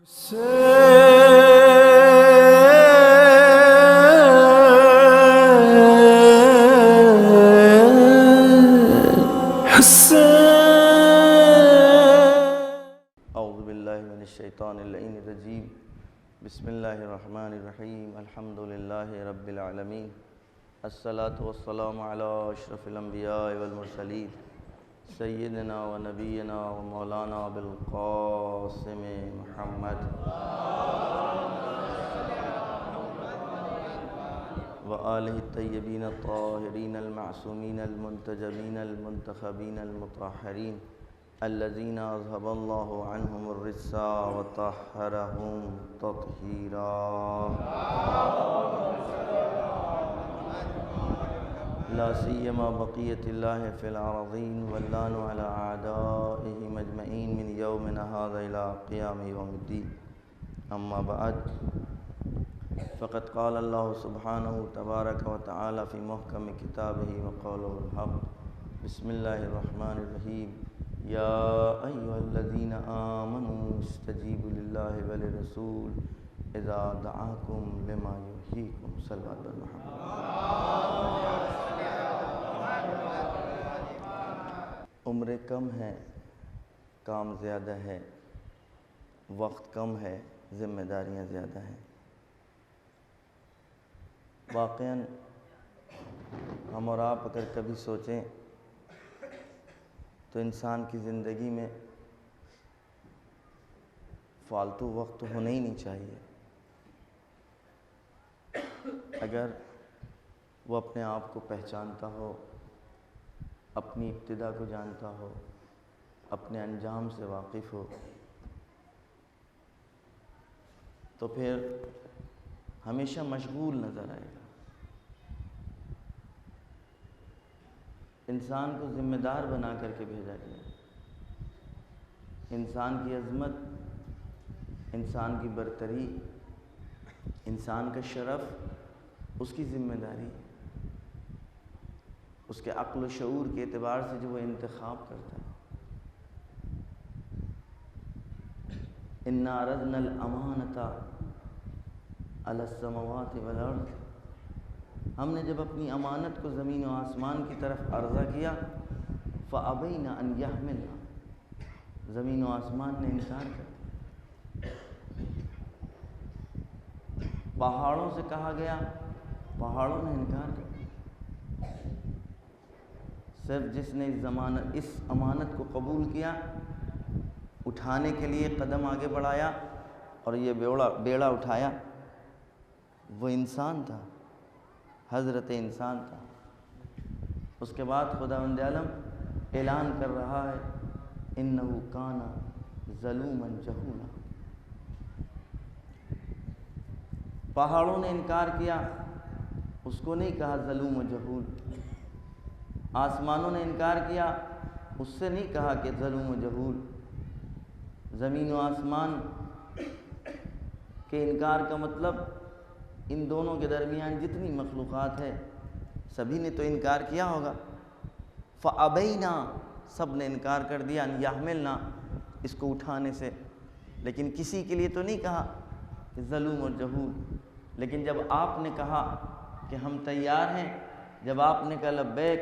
اعوذ باللہ من الشیطان اللعین الرجیم بسم اللہ الرحمن الرحیم الحمد للہ رب العالمین الصلاة والسلام علی اشرف الانبیاء والمرسلین سیدنا و نبینا و مولانا بالقاسم محمد و آلہ الطیبین الطاہرین المعصومین المنتجبین المنتخبین المطہرین الذین اذهب اللہ عنہم الرجس وطہرہم تطہیرا لا سیما بقیت اللہ فی الارضین واللان علی اعدائہم اجمعین من یومنا ھذا الی قیام یوم الدین اما بعد فقد قال اللہ سبحانہ تبارک و تعالی فی محکم کتابہ وقولہ الحق بسم اللہ الرحمن الرحیم یا ایھا الذین آمنوا استجیبوا للہ وللرسول اذا دعاکم لما یحییکم صلوات محمد۔ عمریں کم ہے، کام زیادہ ہے، وقت کم ہے، ذمہ داریاں زیادہ ہیں۔ واقعاً ہم اور آپ اگر کبھی سوچیں تو انسان کی زندگی میں فالتو وقت تو ہونا ہی نہیں چاہیے۔ اگر وہ اپنے آپ کو پہچانتا ہو، اپنی ابتدا کو جانتا ہو، اپنے انجام سے واقف ہو، تو پھر ہمیشہ مشغول نظر آئے گا۔ انسان کو ذمہ دار بنا کر کے بھیجا گیا۔ انسان کی عظمت، انسان کی برتری، انسان کا شرف اس کی ذمہ داری ہے، اس کے عقل و شعور کے اعتبار سے جو وہ انتخاب کرتا ہے۔ اِنَّا عَرَضْنَا الْأَمَانَةَ عَلَى السَّمَاوَاتِ وَالْأَرْضِ، ہم نے جب اپنی امانت کو زمین و آسمان کی طرف عرضہ کیا، فَأَبَيْنَ أَنْ يَحْمِلْنَا، زمین و آسمان نے انکار کر دیا۔ پہاڑوں سے کہا گیا، پہاڑوں نے انکار کر دیا۔ صرف جس نے اس امانت کو قبول کیا، اٹھانے کے لیے قدم آگے بڑھایا اور یہ بیڑا اٹھایا، وہ انسان تھا، حضرت انسان تھا۔ اس کے بعد خداوند عالم اعلان کر رہا ہے اِنَّهُ كَانَ ظَلُومًا جَهُولًا۔ پہاڑوں نے انکار کیا، اس کو نہیں کہا ظلوم و جہول۔ آسمانوں نے انکار کیا، اس سے نہیں کہا کہ ظلوم و جہول۔ زمین و آسمان کے انکار کا مطلب ان دونوں کے درمیان جتنی مخلوقات ہے سبھی نے تو انکار کیا ہوگا۔ فَأَبَيْنَا، سب نے انکار کر دیا، ان یحملنا، اس کو اٹھانے سے، لیکن کسی کے لیے تو نہیں کہا کہ ظلوم اور جہول۔ لیکن جب آپ نے کہا کہ ہم تیار ہیں، جب آپ نے کہا لبیک،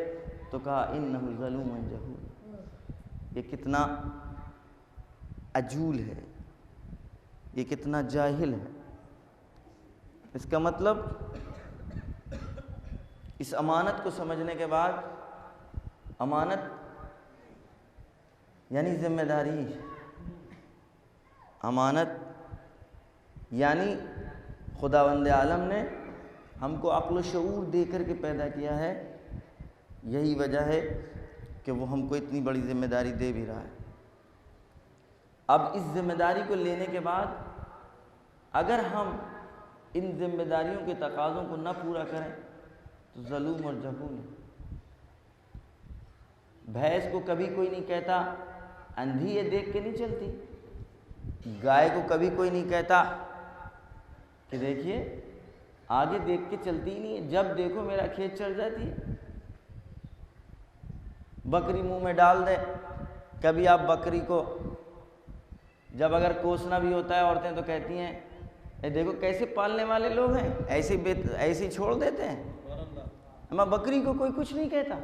تو کہا اِنَّهُ ظَلُومٌ جَهُولٌ۔ یہ کتنا عجول ہے، یہ کتنا جاہل ہے۔ اس کا مطلب اس امانت کو سمجھنے کے بعد، امانت یعنی ذمہ داری، امانت یعنی خداوند عالم نے ہم کو عقل و شعور دے کر کے پیدا کیا ہے، یہی وجہ ہے کہ وہ ہم کو اتنی بڑی ذمہ داری دے بھی رہا ہے۔ اب اس ذمہ داری کو لینے کے بعد اگر ہم ان ذمہ داریوں کے تقاضوں کو نہ پورا کریں تو ظلوم اور جہول ہیں۔ بھینس کو کبھی کوئی نہیں کہتا اندھی یہ دیکھ کے نہیں چلتی، گائے کو کبھی کوئی نہیں کہتا کہ دیکھیے آگے دیکھ کے چلتی ہی نہیں ہے، جب دیکھو میرا کھیت چڑھ جاتی ہے۔ بکری منہ میں ڈال دے، کبھی آپ بکری کو جب اگر کوسنا بھی ہوتا ہے عورتیں تو کہتی ہیں اے دیکھو کیسے پالنے والے لوگ ہیں، ایسے ہی چھوڑ دیتے ہیں، اما بکری کو کوئی کچھ نہیں کہتا۔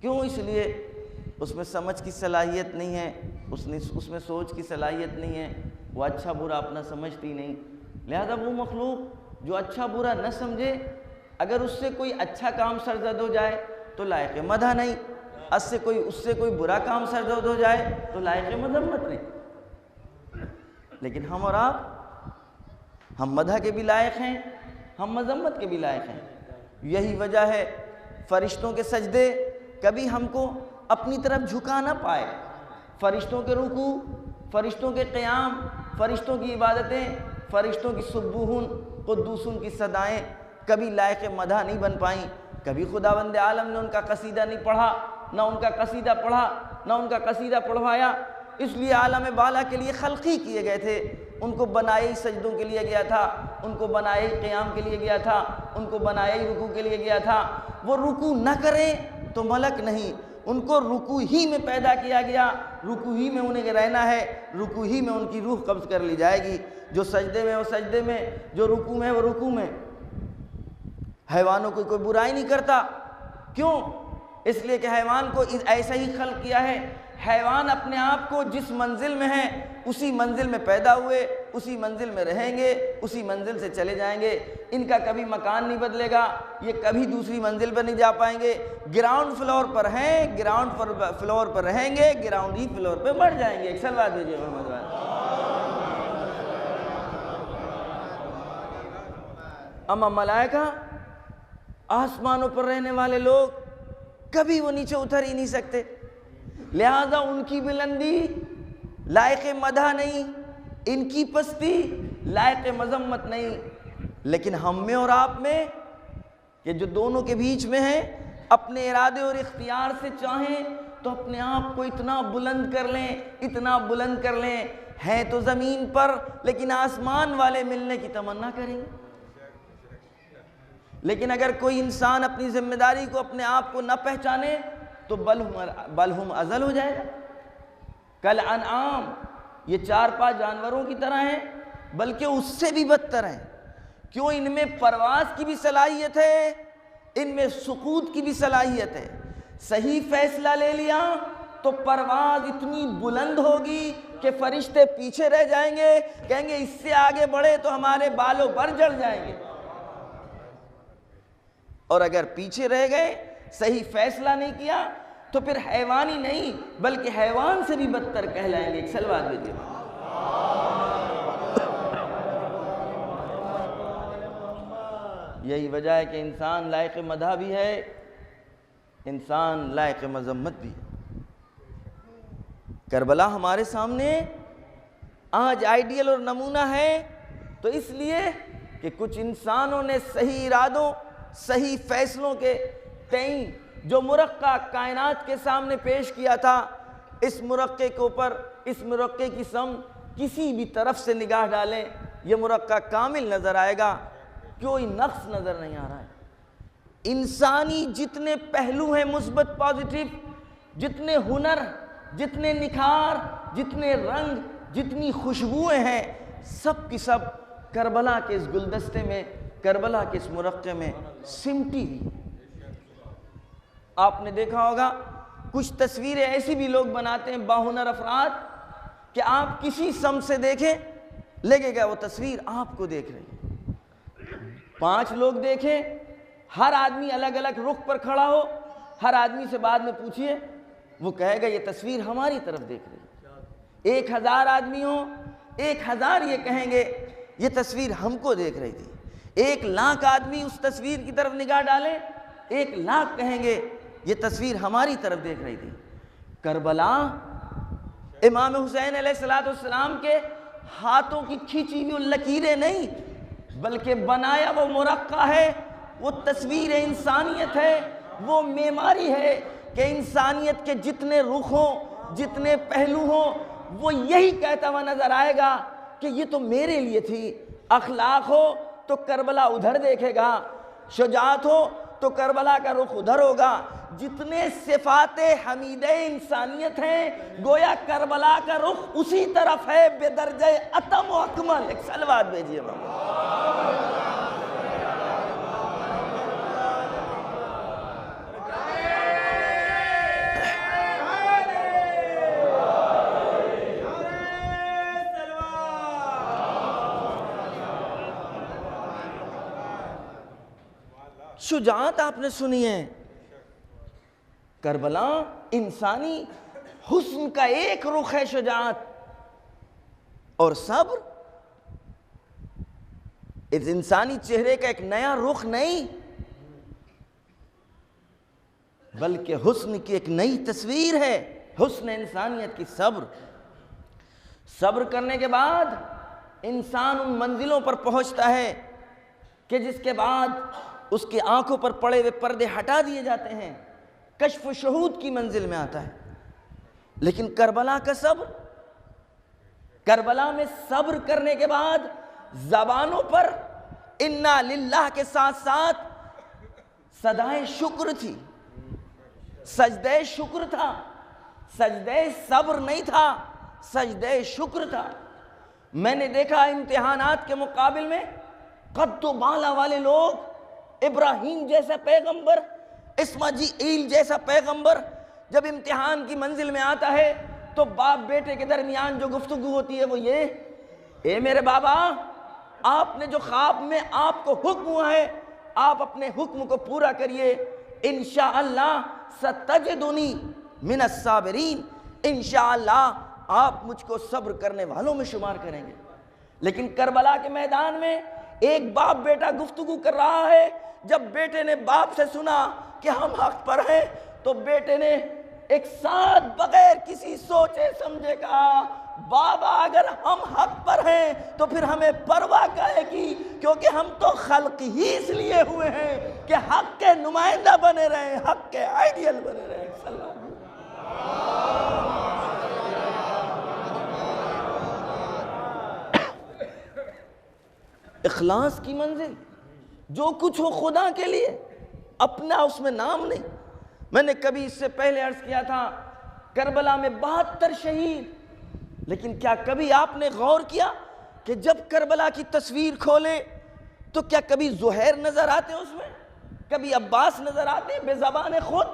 کیوں؟ اس لیے اس میں سمجھ کی صلاحیت نہیں ہے، اس میں سوچ کی صلاحیت نہیں ہے، وہ اچھا برا اپنا سمجھتی نہیں۔ لہذا وہ مخلوق جو اچھا برا نہ سمجھے، اگر اس سے کوئی اچھا کام سرزد ہو جائے تو لائق مدح نہیں، اس سے کوئی برا کام سرزد ہو جائے تو لائق مذمت نہیں۔ لیکن ہم اور آپ، ہم مدح کے بھی لائق ہیں، ہم مذمت کے بھی لائق ہیں۔ یہی وجہ ہے فرشتوں کے سجدے کبھی ہم کو اپنی طرف جھکا نہ پائے، فرشتوں کے رکوع، فرشتوں کے قیام، فرشتوں کی عبادتیں، فرشتوں کی سبوحون قدوسون کی صدائیں کبھی لائق مدح نہیں بن پائیں۔ کبھی خداوند عالم نے ان کا قصیدہ نہیں پڑھا، نہ ان کا قصیدہ پڑھا، نہ ان کا قصیدہ پڑھوایا۔ اس لیے عالم بالا کے لیے خلقی کیے گئے تھے، ان کو بنائے ہی سجدوں کے لیے گیا تھا، ان کو بنائے ہی قیام کے لیے گیا تھا، ان کو بنائے ہی رکوع کے لیے گیا تھا۔ وہ رکوع نہ کریں تو ملک نہیں، ان کو رکوع ہی میں پیدا کیا گیا، رکوع ہی میں انہیں رہنا ہے، رکوع ہی میں ان کی روح قبض کر لی جائے گی۔ جو سجدے میں وہ سجدے میں، جو رکوع میں وہ رکوع میں۔ حیوانوں کو کوئی برائی نہیں کرتا، کیوں؟ اس لیے کہ حیوان کو ایسا ہی خلق کیا ہے۔ حیوان اپنے آپ کو جس منزل میں ہیں اسی منزل میں پیدا ہوئے، اسی منزل میں رہیں گے، اسی منزل سے چلے جائیں گے۔ ان کا کبھی مکان نہیں بدلے گا، یہ کبھی دوسری منزل پر نہیں جا پائیں گے۔ گراؤنڈ فلور پر ہیں، گراؤنڈ فلور پر رہیں گے، گراؤنڈ ہی فلور پہ بڑھ جائیں گے۔ ایک صلوات بھیجیے محمد والے۔ اما ملائکہ، آسمانوں پر رہنے والے لوگ، کبھی وہ نیچے اتر ہی نہیں سکتے، لہذا ان کی بلندی لائق مدح نہیں، ان کی پستی لائق مذمت نہیں۔ لیکن ہم میں اور آپ میں، کہ جو دونوں کے بیچ میں ہیں، اپنے ارادے اور اختیار سے چاہیں تو اپنے آپ کو اتنا بلند کر لیں، اتنا بلند کر لیں، ہیں تو زمین پر لیکن آسمان والے ملنے کی تمنا کریں گے۔ لیکن اگر کوئی انسان اپنی ذمہ داری کو، اپنے آپ کو نہ پہچانے تو بلہم ازل ہو جائے گا۔ کل انعام، یہ چار پا جانوروں کی طرح ہیں، بلکہ اس سے بھی بدتر ہیں۔ کیوں؟ ان میں پرواز کی بھی صلاحیت ہے، ان میں سقوط کی بھی صلاحیت ہے۔ صحیح فیصلہ لے لیا تو پرواز اتنی بلند ہوگی کہ فرشتے پیچھے رہ جائیں گے، کہیں گے اس سے آگے بڑھے تو ہمارے بالوں پر جڑ جائیں گے۔ اور اگر پیچھے رہ گئے، صحیح فیصلہ نہیں کیا تو پھر حیوانی نہیں بلکہ حیوان سے بھی بدتر کہلائیں گے۔ ایک صلوات دیجیے۔ یہی وجہ ہے کہ انسان لائق مدح بھی ہے، انسان لائق مذمت بھی ہے۔ کربلا ہمارے سامنے آج آئیڈیل اور نمونہ ہے، تو اس لیے کہ کچھ انسانوں نے صحیح ارادوں، صحیح فیصلوں کے تئیں جو مرقع کائنات کے سامنے پیش کیا تھا، اس مرقع کے اوپر، اس مرقع کی سمت کسی بھی طرف سے نگاہ ڈالیں، یہ مرقع کامل نظر آئے گا، کوئی نقص نظر نہیں آ رہا ہے۔ انسانی جتنے پہلو ہیں مثبت پازیٹیو، جتنے ہنر، جتنے نکھار، جتنے رنگ، جتنی خوشبوئیں ہیں، سب کی سب کربلا کے اس گلدستے میں، کربلا کے اس مرقع میں سمٹی ہوئی۔ آپ نے دیکھا ہوگا کچھ تصویریں ایسی بھی لوگ بناتے ہیں باہنر افراد کہ آپ کسی سمت سے دیکھیں لگے گا وہ تصویر آپ کو دیکھ رہی ہے۔ 5 لوگ دیکھیں، ہر آدمی الگ الگ رخ پر کھڑا ہو، ہر آدمی سے بعد میں پوچھئے، وہ کہے گا یہ تصویر ہماری طرف دیکھ رہی ہے۔ 1000 آدمی ہوں، 1000 یہ کہیں گے یہ تصویر ہم کو دیکھ رہی تھی۔ 1,00,000 آدمی اس تصویر کی طرف نگاہ ڈالیں، 1,00,000 کہیں گے یہ تصویر ہماری طرف دیکھ رہی تھی۔ کربلا امام حسین علیہ السلام کے ہاتھوں کی کھینچی ہوئی لکیریں نہیں، بلکہ بنایا وہ مرقع ہے، وہ تصویر انسانیت ہے، وہ معماری ہے کہ انسانیت کے جتنے رخ ہوں، جتنے پہلو ہوں، وہ یہی کہتا ہوا نظر آئے گا کہ یہ تو میرے لیے تھی۔ اخلاق ہو تو کربلا ادھر دیکھے گا، شجاعت ہو تو کربلا کا رخ ادھر ہوگا. جتنے صفات حمیدہ انسانیت ہیں گویا کربلا کا رخ اسی طرف ہے بے درجہ اتم و اکمل. ایک صلوات بھیجیے محمد. شجاعت آپ نے سنی ہے. کربلا انسانی حسن کا ایک رخ ہے شجاعت. اور صبر اس انسانی چہرے کا ایک نیا رخ نہیں بلکہ حسن کی ایک نئی تصویر ہے. حسن انسانیت کی صبر. صبر کرنے کے بعد انسان ان منزلوں پر پہنچتا ہے کہ جس کے بعد اس کی آنکھوں پر پڑے ہوئے پردے ہٹا دیے جاتے ہیں, کشف و شہود کی منزل میں آتا ہے. لیکن کربلا کا صبر, کربلا میں صبر کرنے کے بعد زبانوں پر انا للہ کے ساتھ ساتھ صدائے شکر تھی, سجدہ شکر تھا. سجدہ صبر نہیں تھا, سجدہ شکر تھا. میں نے دیکھا امتحانات کے مقابل میں قد و بالا والے لوگ, ابراہیم جیسا پیغمبر, اسماعیل جیسا پیغمبر, جب امتحان کی منزل میں آتا ہے تو باپ بیٹے کے درمیان جو گفتگو ہوتی ہے وہ یہ, اے میرے بابا آپ نے جو خواب میں آپ کو حکم ہوا ہے آپ اپنے حکم کو پورا کریے, انشاءاللہ ستجدنی من الصابرین, انشاءاللہ آپ مجھ کو صبر کرنے والوں میں شمار کریں گے. لیکن کربلا کے میدان میں ایک باپ بیٹا گفتگو کر رہا ہے. جب بیٹے نے باپ سے سنا کہ ہم حق پر ہیں تو بیٹے نے ایک ساتھ بغیر کسی سوچے سمجھے کہا, بابا اگر ہم حق پر ہیں تو پھر ہمیں پرواہ کہے گی, کیونکہ ہم تو خلق ہی اس لیے ہوئے ہیں کہ حق کے نمائندہ بنے رہیں, حق کے آئیڈیل بنے رہیں. اخلاص کی منزل, جو کچھ ہو خدا کے لیے, اپنا اس میں نام نہیں. میں نے کبھی اس سے پہلے عرض کیا تھا کربلا میں 72 شہید, لیکن کیا کبھی آپ نے غور کیا کہ جب کربلا کی تصویر کھولے تو کیا کبھی زہیر نظر آتے اس میں, کبھی عباس نظر آتے بے زبان خود,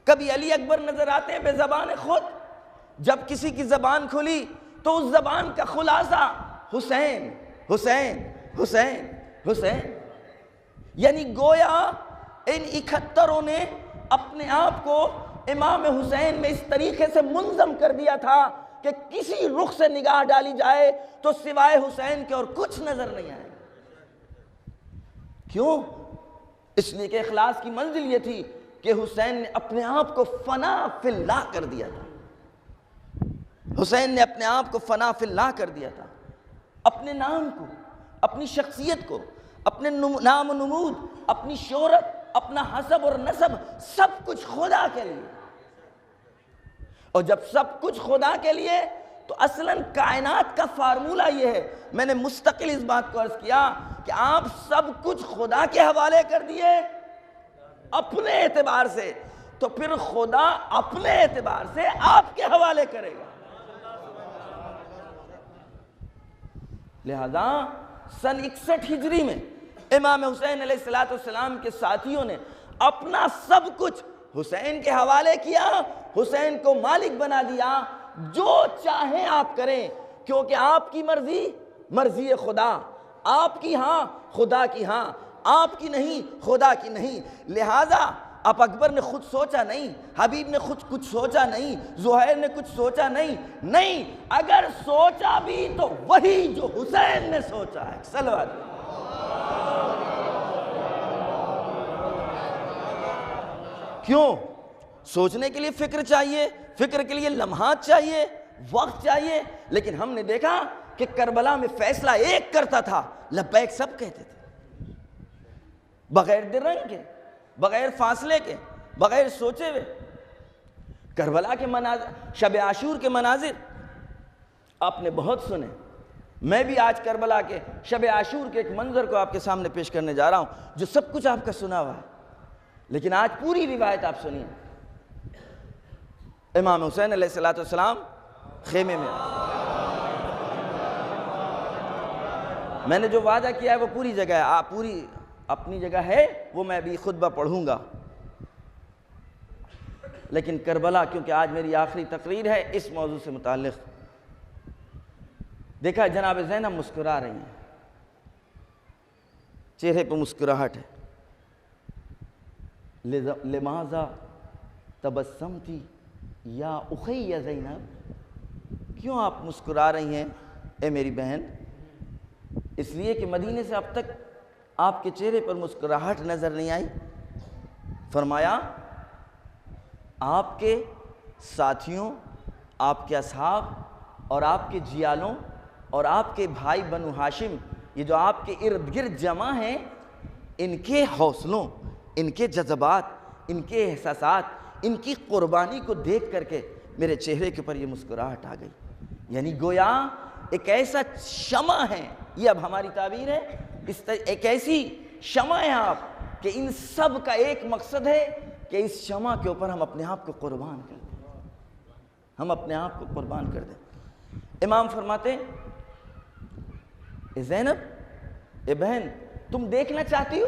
کبھی علی اکبر نظر آتے بے زبان خود. جب کسی کی زبان کھلی تو اس زبان کا خلاصہ حسین حسین حسین حسین. یعنی گویا ان 71 نے اپنے آپ کو امام حسین میں اس طریقے سے منظم کر دیا تھا کہ کسی رخ سے نگاہ ڈالی جائے تو سوائے حسین کے اور کچھ نظر نہیں آئے. کیوں؟ اس لیے کہ اخلاص کی منزل یہ تھی کہ حسین نے اپنے آپ کو فنا فی اللہ کر دیا تھا. حسین نے اپنے آپ کو فنا فی اللہ کر دیا تھا. اپنے نام کو, اپنی شخصیت کو, اپنے نام و نمود, اپنی شہرت, اپنا حسب اور نسب, سب کچھ خدا کے لیے. اور جب سب کچھ خدا کے لیے تو اصلاً کائنات کا فارمولہ یہ ہے, میں نے مستقل اس بات کو عرض کیا کہ آپ سب کچھ خدا کے حوالے کر دیے اپنے اعتبار سے, تو پھر خدا اپنے اعتبار سے آپ کے حوالے کرے گا. لہذا سن 61 ہجری میں امام حسین علیہ السلام کے ساتھیوں نے اپنا سب کچھ حسین کے حوالے کیا, حسین کو مالک بنا دیا. جو چاہیں آپ کریں, کیونکہ آپ کی مرضی مرضی خدا, آپ کی ہاں خدا کی ہاں, آپ کی نہیں خدا کی نہیں. لہذا اب اکبر نے خود سوچا نہیں, حبیب نے خود کچھ سوچا نہیں, زہیر نے کچھ سوچا نہیں, اگر سوچا بھی تو وہی جو حسین نے سوچا ہے. صلوات. کیوں؟ سوچنے کے لیے فکر چاہیے, فکر کے لیے لمحات چاہیے, وقت چاہیے. لیکن ہم نے دیکھا کہ کربلا میں فیصلہ ایک کرتا تھا, لبیک سب کہتے تھے, بغیر درنگ کے, بغیر فاصلے کے, بغیر سوچے ہوئے. کربلا کے مناظر, شب عاشور کے مناظر آپ نے بہت سنے. میں بھی آج کربلا کے شب عاشور کے ایک منظر کو آپ کے سامنے پیش کرنے جا رہا ہوں جو سب کچھ آپ کا سنا ہوا ہے، لیکن آج پوری روایت آپ سنیے۔ امام حسین علیہ السلام خیمے میں، میں نے جو وعدہ کیا ہے وہ پوری جگہ ہے، آپ پوری اپنی جگہ ہے، وہ میں بھی خطبہ پڑھوں گا، لیکن کربلا کیونکہ آج میری آخری تقریر ہے اس موضوع سے متعلق۔ دیکھا جناب زینب مسکرا رہی ہیں، چہرے پہ مسکراہٹ ہے۔ لماذا تبسمتی یا اخی زینب، کیوں آپ مسکرا رہی ہیں اے میری بہن؟ اس لیے کہ مدینے سے اب تک آپ کے چہرے پر مسکراہٹ نظر نہیں آئی۔ فرمایا آپ کے ساتھیوں، آپ کے اصحاب اور آپ کے جیالوں اور آپ کے بھائی بنو ہاشم، یہ جو آپ کے ارد گرد جمع ہیں، ان کے حوصلوں، ان کے جذبات، ان کے احساسات، ان کی قربانی کو دیکھ کر کے میرے چہرے کے اوپر یہ مسکراہٹ آ گئی۔ یعنی گویا ایک ایسا شمع ہے، یہ اب ہماری تعبیر ہے، ایک ایسی شمع ہے آپ کہ ان سب کا ایک مقصد ہے کہ اس شمع کے اوپر ہم اپنے آپ کو قربان کر دیں، ہم اپنے آپ کو قربان کر دیں۔ امام فرماتے اے زینب، اے بہن، تم دیکھنا چاہتی ہو،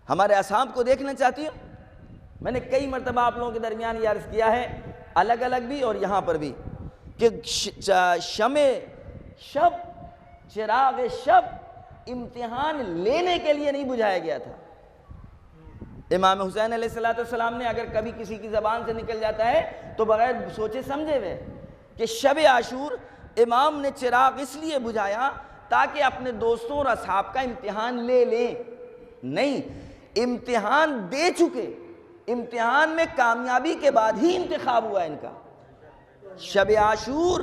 ہمارے اصحاب کو دیکھنا چاہتی ہو؟ میں نے کئی مرتبہ آپ لوگوں کے درمیان یہ عرض کیا ہے، الگ الگ بھی اور یہاں پر بھی، کہ شمع شب، چراغ شب امتحان لینے کے لیے نہیں بجھایا گیا تھا۔ امام حسین علیہ السلام نے اگر کبھی کسی کی زبان سے نکل جاتا ہے تو بغیر سوچے سمجھے ہوئے کہ شب عاشور امام نے چراغ اس لیے بجھایا تاکہ اپنے دوستوں اور اصحاب کا امتحان لے لیں، نہیں، امتحان دے چکے، امتحان میں کامیابی کے بعد ہی انتخاب ہوا ان کا۔ شب عاشور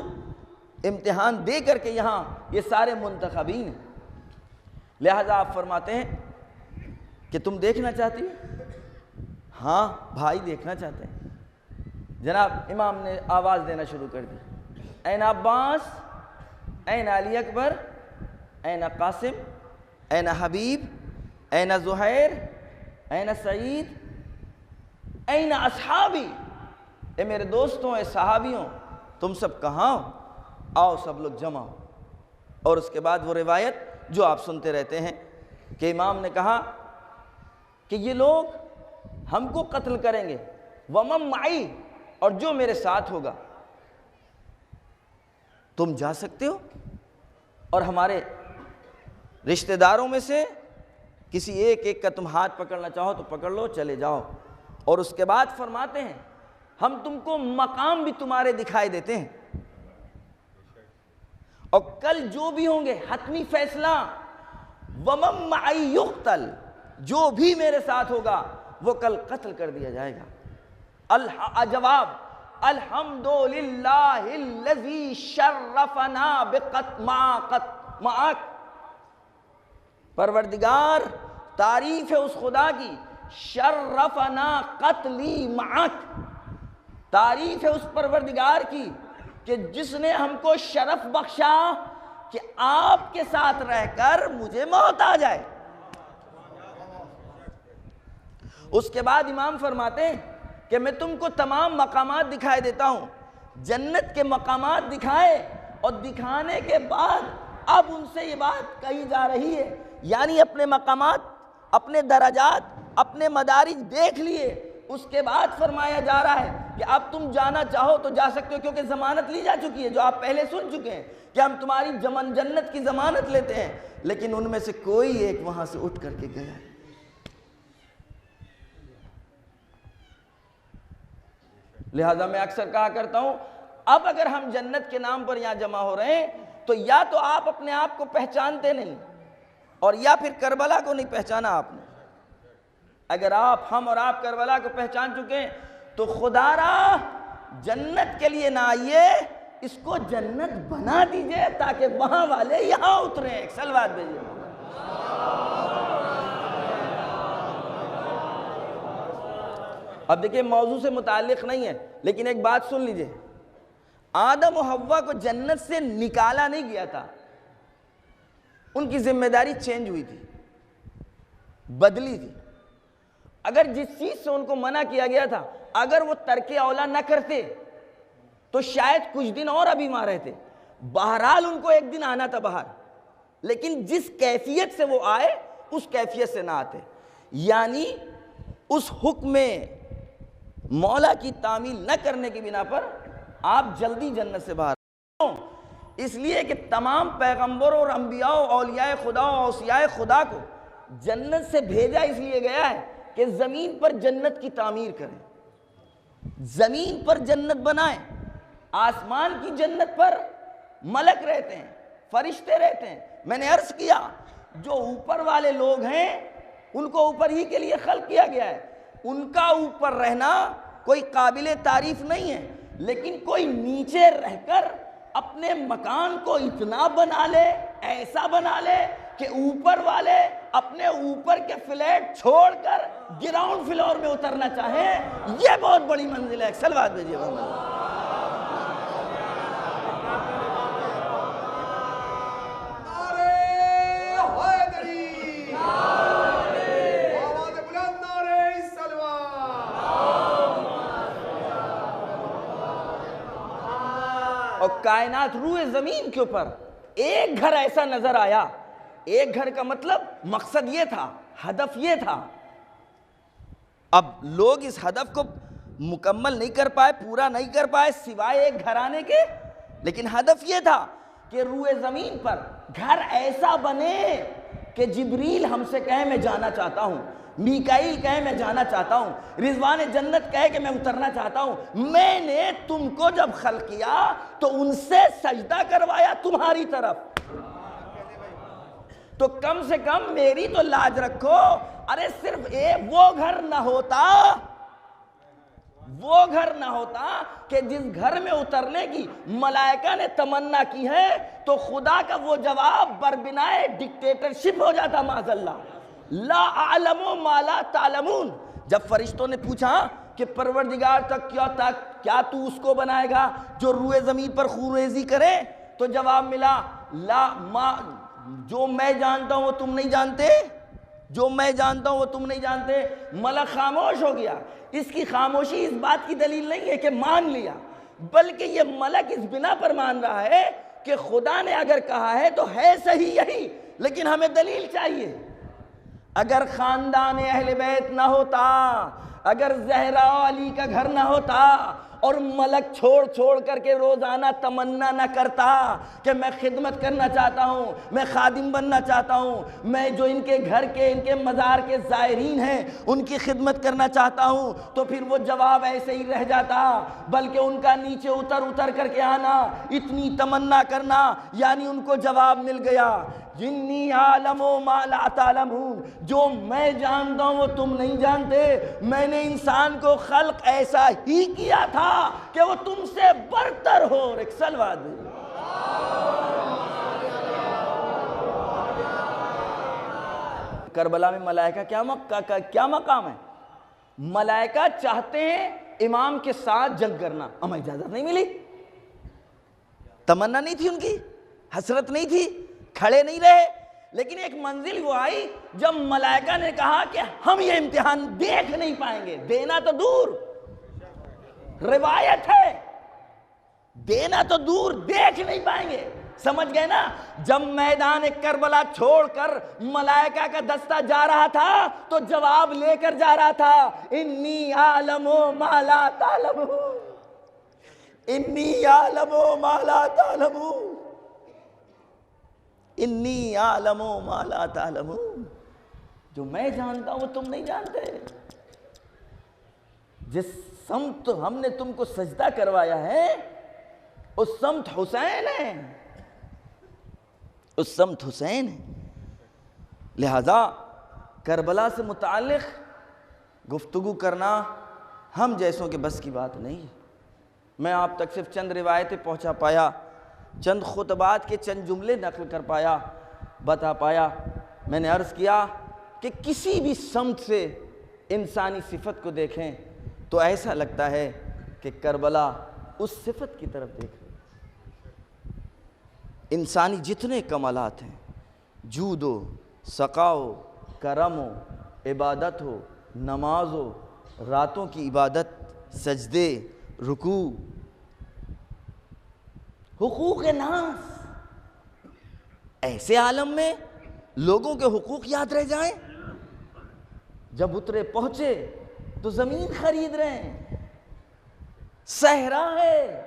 امتحان دے کر کے یہاں یہ سارے منتخبین ہیں۔ لہذا آپ فرماتے ہیں کہ تم دیکھنا چاہتی ہو؟ ہاں بھائی دیکھنا چاہتے ہیں۔ جناب امام نے آواز دینا شروع کر دی، این عباس، این علی اکبر، این قاسم، این حبیب، این زہیر، این سعید، این اصحابی، اے میرے دوستوں، اے صحابیوں، تم سب کہاں ہو؟ آؤ سب لوگ جمع ہو۔ اور اس کے بعد وہ روایت جو آپ سنتے رہتے ہیں کہ امام نے کہا کہ یہ لوگ ہم کو قتل کریں گے، وَمَن مَعِی، اور جو میرے ساتھ ہوگا۔ تم جا سکتے ہو اور ہمارے رشتہ داروں میں سے کسی ایک کا تم ہاتھ پکڑنا چاہو تو پکڑ لو، چلے جاؤ۔ اور اس کے بعد فرماتے ہیں ہم تم کو مقام بھی تمہارے دکھائی دیتے ہیں، اور کل جو بھی ہوں گے حتمی فیصلہ، وَمَن مَعِی یُقْتَلْ، جو بھی میرے ساتھ ہوگا وہ کل قتل کر دیا جائے گا۔ جواب، الحمدللہ الذی شرفنا معک، پروردگار تعریف ہے اس خدا کی، شرفنا قتلی معک، تعریف ہے اس پروردگار کی کہ جس نے ہم کو شرف بخشا کہ آپ کے ساتھ رہ کر مجھے موت آ جائے۔ اس کے بعد امام فرماتے ہیں کہ میں تم کو تمام مقامات دکھائے دیتا ہوں، جنت کے مقامات دکھائے، اور دکھانے کے بعد اب ان سے یہ بات کہی جا رہی ہے، یعنی اپنے مقامات، اپنے درجات، اپنے مدارج دیکھ لیے، اس کے بعد فرمایا جا رہا ہے کہ اب تم جانا چاہو تو جا سکتے ہو، کیونکہ ضمانت لی جا چکی ہے، جو آپ پہلے سن چکے ہیں کہ ہم تمہاری جنت کی ضمانت لیتے ہیں۔ لیکن ان میں سے کوئی ایک وہاں سے اٹھ کر کے گیا۔ لہذا میں اکثر کہا کرتا ہوں، اب اگر ہم جنت کے نام پر یہاں جمع ہو رہے ہیں تو یا تو آپ اپنے آپ کو پہچانتے نہیں، اور یا پھر کربلا کو نہیں پہچانا آپ نے۔ اگر ہم اور آپ کربلا کو پہچان چکے ہیں تو خدا را جنت کے لیے نہ آئیے، اس کو جنت بنا دیجئے تاکہ وہاں والے یہاں اتریں۔ ایک صلوات بھیجئے۔ اب دیکھیں موضوع سے متعلق نہیں ہے لیکن ایک بات سن لیجئے، آدم و حوا کو جنت سے نکالا نہیں گیا تھا، ان کی ذمہ داری چینج ہوئی تھی، بدلی تھی۔ اگر جس چیز سے ان کو منع کیا گیا تھا اگر وہ ترک اولا نہ کرتے تو شاید کچھ دن اور ابھی وہاں رہتے۔ بہرحال ان کو ایک دن آنا تھا باہر، لیکن جس کیفیت سے وہ آئے اس کیفیت سے نہ آتے، یعنی اس حکم مولا کی تعمیل نہ کرنے کی بنا پر آپ جلدی جنت سے باہر۔ اس لیے کہ تمام پیغمبروں اور انبیاء و اولیاء خدا و اوصیاء خدا کو جنت سے بھیجا اس لیے گیا ہے کہ زمین پر جنت کی تعمیر کریں، زمین پر جنت بنائیں۔ آسمان کی جنت پر ملک رہتے ہیں، فرشتے رہتے ہیں۔ میں نے عرض کیا جو اوپر والے لوگ ہیں ان کو اوپر ہی کے لیے خلق کیا گیا ہے، ان کا اوپر رہنا کوئی قابل تعریف نہیں ہے، لیکن کوئی نیچے رہ کر اپنے مکان کو اتنا بنا لے، ایسا بنا لے کہ اوپر والے اپنے اوپر کے فلیٹ چھوڑ کر گراؤنڈ فلور میں اترنا چاہیں، یہ بہت بڑی منزل ہے۔ صلوات بھیجیے محمد۔ اور کائنات روئے زمین کے اوپر ایک گھر ایسا نظر آیا، ایک گھر کا مطلب مقصد یہ تھا، ہدف یہ تھا۔ اب لوگ اس ہدف کو مکمل نہیں کر پائے، پورا نہیں کر پائے سوائے ایک گھر آنے کے، لیکن ہدف یہ تھا کہ روئے زمین پر گھر ایسا بنے کہ جبریل ہم سے کہے میں جانا چاہتا ہوں، میکائیل کہے میں جانا چاہتا ہوں، رضوان جنت کہے کہ میں اترنا چاہتا ہوں۔ میں نے تم کو جب خلق کیا تو ان سے سجدہ کروایا تمہاری طرف، تو کم سے کم میری تو لاج رکھو۔ ارے صرف وہ گھر نہ ہوتا، وہ گھر نہ ہوتا کہ جس گھر میں اترنے کی ملائکہ نے تمنا کی ہے تو خدا کا وہ جواب بربنائے ڈکٹیٹرشپ ہو جاتا معاذ اللہ۔ لا اعلم ما لا تعلمون۔ جب فرشتوں نے پوچھا کہ پروردگار تک کیا تو اس کو بنائے گا جو روئے زمین پر خونریزی کرے، تو جواب ملا لا ما، جو میں جانتا ہوں وہ تم نہیں جانتے، جو میں جانتا ہوں وہ تم نہیں جانتے۔ ملک خاموش ہو گیا۔ اس کی خاموشی اس بات کی دلیل نہیں ہے کہ مان لیا، بلکہ یہ ملک اس بنا پر مان رہا ہے کہ خدا نے اگر کہا ہے تو ہے صحیح یہی، لیکن ہمیں دلیل چاہیے۔ اگر خاندان اہل بیت نہ ہوتا، اگر زہرا و علی کا گھر نہ ہوتا اور ملک چھوڑ کر کے روزانہ تمنا نہ کرتا کہ میں خدمت کرنا چاہتا ہوں، میں خادم بننا چاہتا ہوں، میں جو ان کے گھر کے ان کے مزار کے زائرین ہیں ان کی خدمت کرنا چاہتا ہوں، تو پھر وہ جواب ایسے ہی رہ جاتا، بلکہ ان کا نیچے اتر کر کے آنا، اتنی تمنا کرنا، یعنی ان کو جواب مل گیا جنی عالم ما لا تعلمون، جو میں جانتا ہوں وہ تم نہیں جانتے۔ میں نے انسان کو خلق ایسا ہی کیا تھا کہ وہ تم سے برتر ہو۔ ایک صلوات دے۔ کربلا میں ملائکہ کیا مقام ہے؟ ملائکہ چاہتے ہیں امام کے ساتھ جنگ کرنا، ہمیں اجازت نہیں ملی، تمنا نہیں تھی، ان کی حسرت نہیں تھی، کھڑے نہیں رہے، لیکن ایک منزل وہ آئی جب ملائکہ نے کہا کہ ہم یہ امتحان دیکھ نہیں پائیں گے، دینا تو دور، روایت ہے دینا تو دور، دیکھ نہیں پائیں گے۔ سمجھ گئے نا؟ جب میدان کربلا چھوڑ کر ملائکہ کا دستہ جا رہا تھا تو جواب لے کر جا رہا تھا، انی اعلم ما لا تعلمون، انی اعلم ما لا تعلمون، انی اعلم ما لا تعلمون، جو میں جانتا ہوں وہ تم نہیں جانتے۔ جس سمت ہم نے تم کو سجدہ کروایا ہے اس سمت حسین ہے، اس سمت حسین ہے۔ لہذا کربلا سے متعلق گفتگو کرنا ہم جیسوں کے بس کی بات نہیں ہے۔ میں آپ تک صرف چند روایتیں پہنچا پایا، چند خطبات کے چند جملے نقل کر پایا، بتا پایا۔ میں نے عرض کیا کہ کسی بھی سمت سے انسانی صفت کو دیکھیں تو ایسا لگتا ہے کہ کربلا اس صفت کی طرف دیکھ رہے۔ انسانی جتنے کمالات ہیں، جود ہو، سقا ہو، کرم ہو، عبادت ہو، نماز ہو، راتوں کی عبادت، سجدے، رکوع، حقوق ناس، ایسے عالم میں لوگوں کے حقوق یاد رہ جائیں؟ جب اترے پہنچے تو زمین خرید رہے ہیں، صحرا ہے،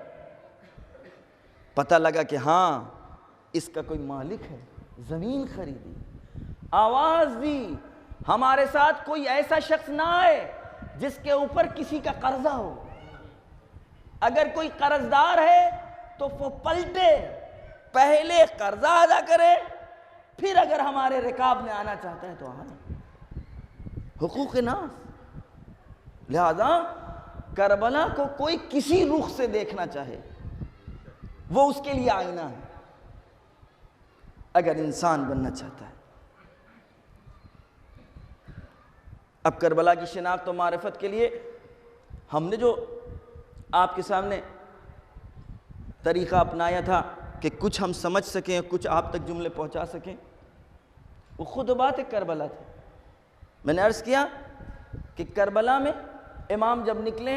پتہ لگا کہ ہاں اس کا کوئی مالک ہے، زمین خریدی، آواز دی ہمارے ساتھ کوئی ایسا شخص نہ آئے جس کے اوپر کسی کا قرضہ ہو، اگر کوئی قرض دار ہے تو وہ پلٹے، پہلے قرضہ ادا کرے، پھر اگر ہمارے رکاب میں آنا چاہتا ہے تو آنا۔ حقوق ناس۔ لہذا کربلا کو کوئی کسی رخ سے دیکھنا چاہے وہ اس کے لیے آئینہ ہے، اگر انسان بننا چاہتا ہے۔ اب کربلا کی شناخت و معرفت کے لیے ہم نے جو آپ کے سامنے طریقہ اپنایا تھا کہ کچھ ہم سمجھ سکیں، کچھ آپ تک جملے پہنچا سکیں، وہ خود بات کربلا تھی۔ میں نے عرض کیا کہ کربلا میں امام جب نکلے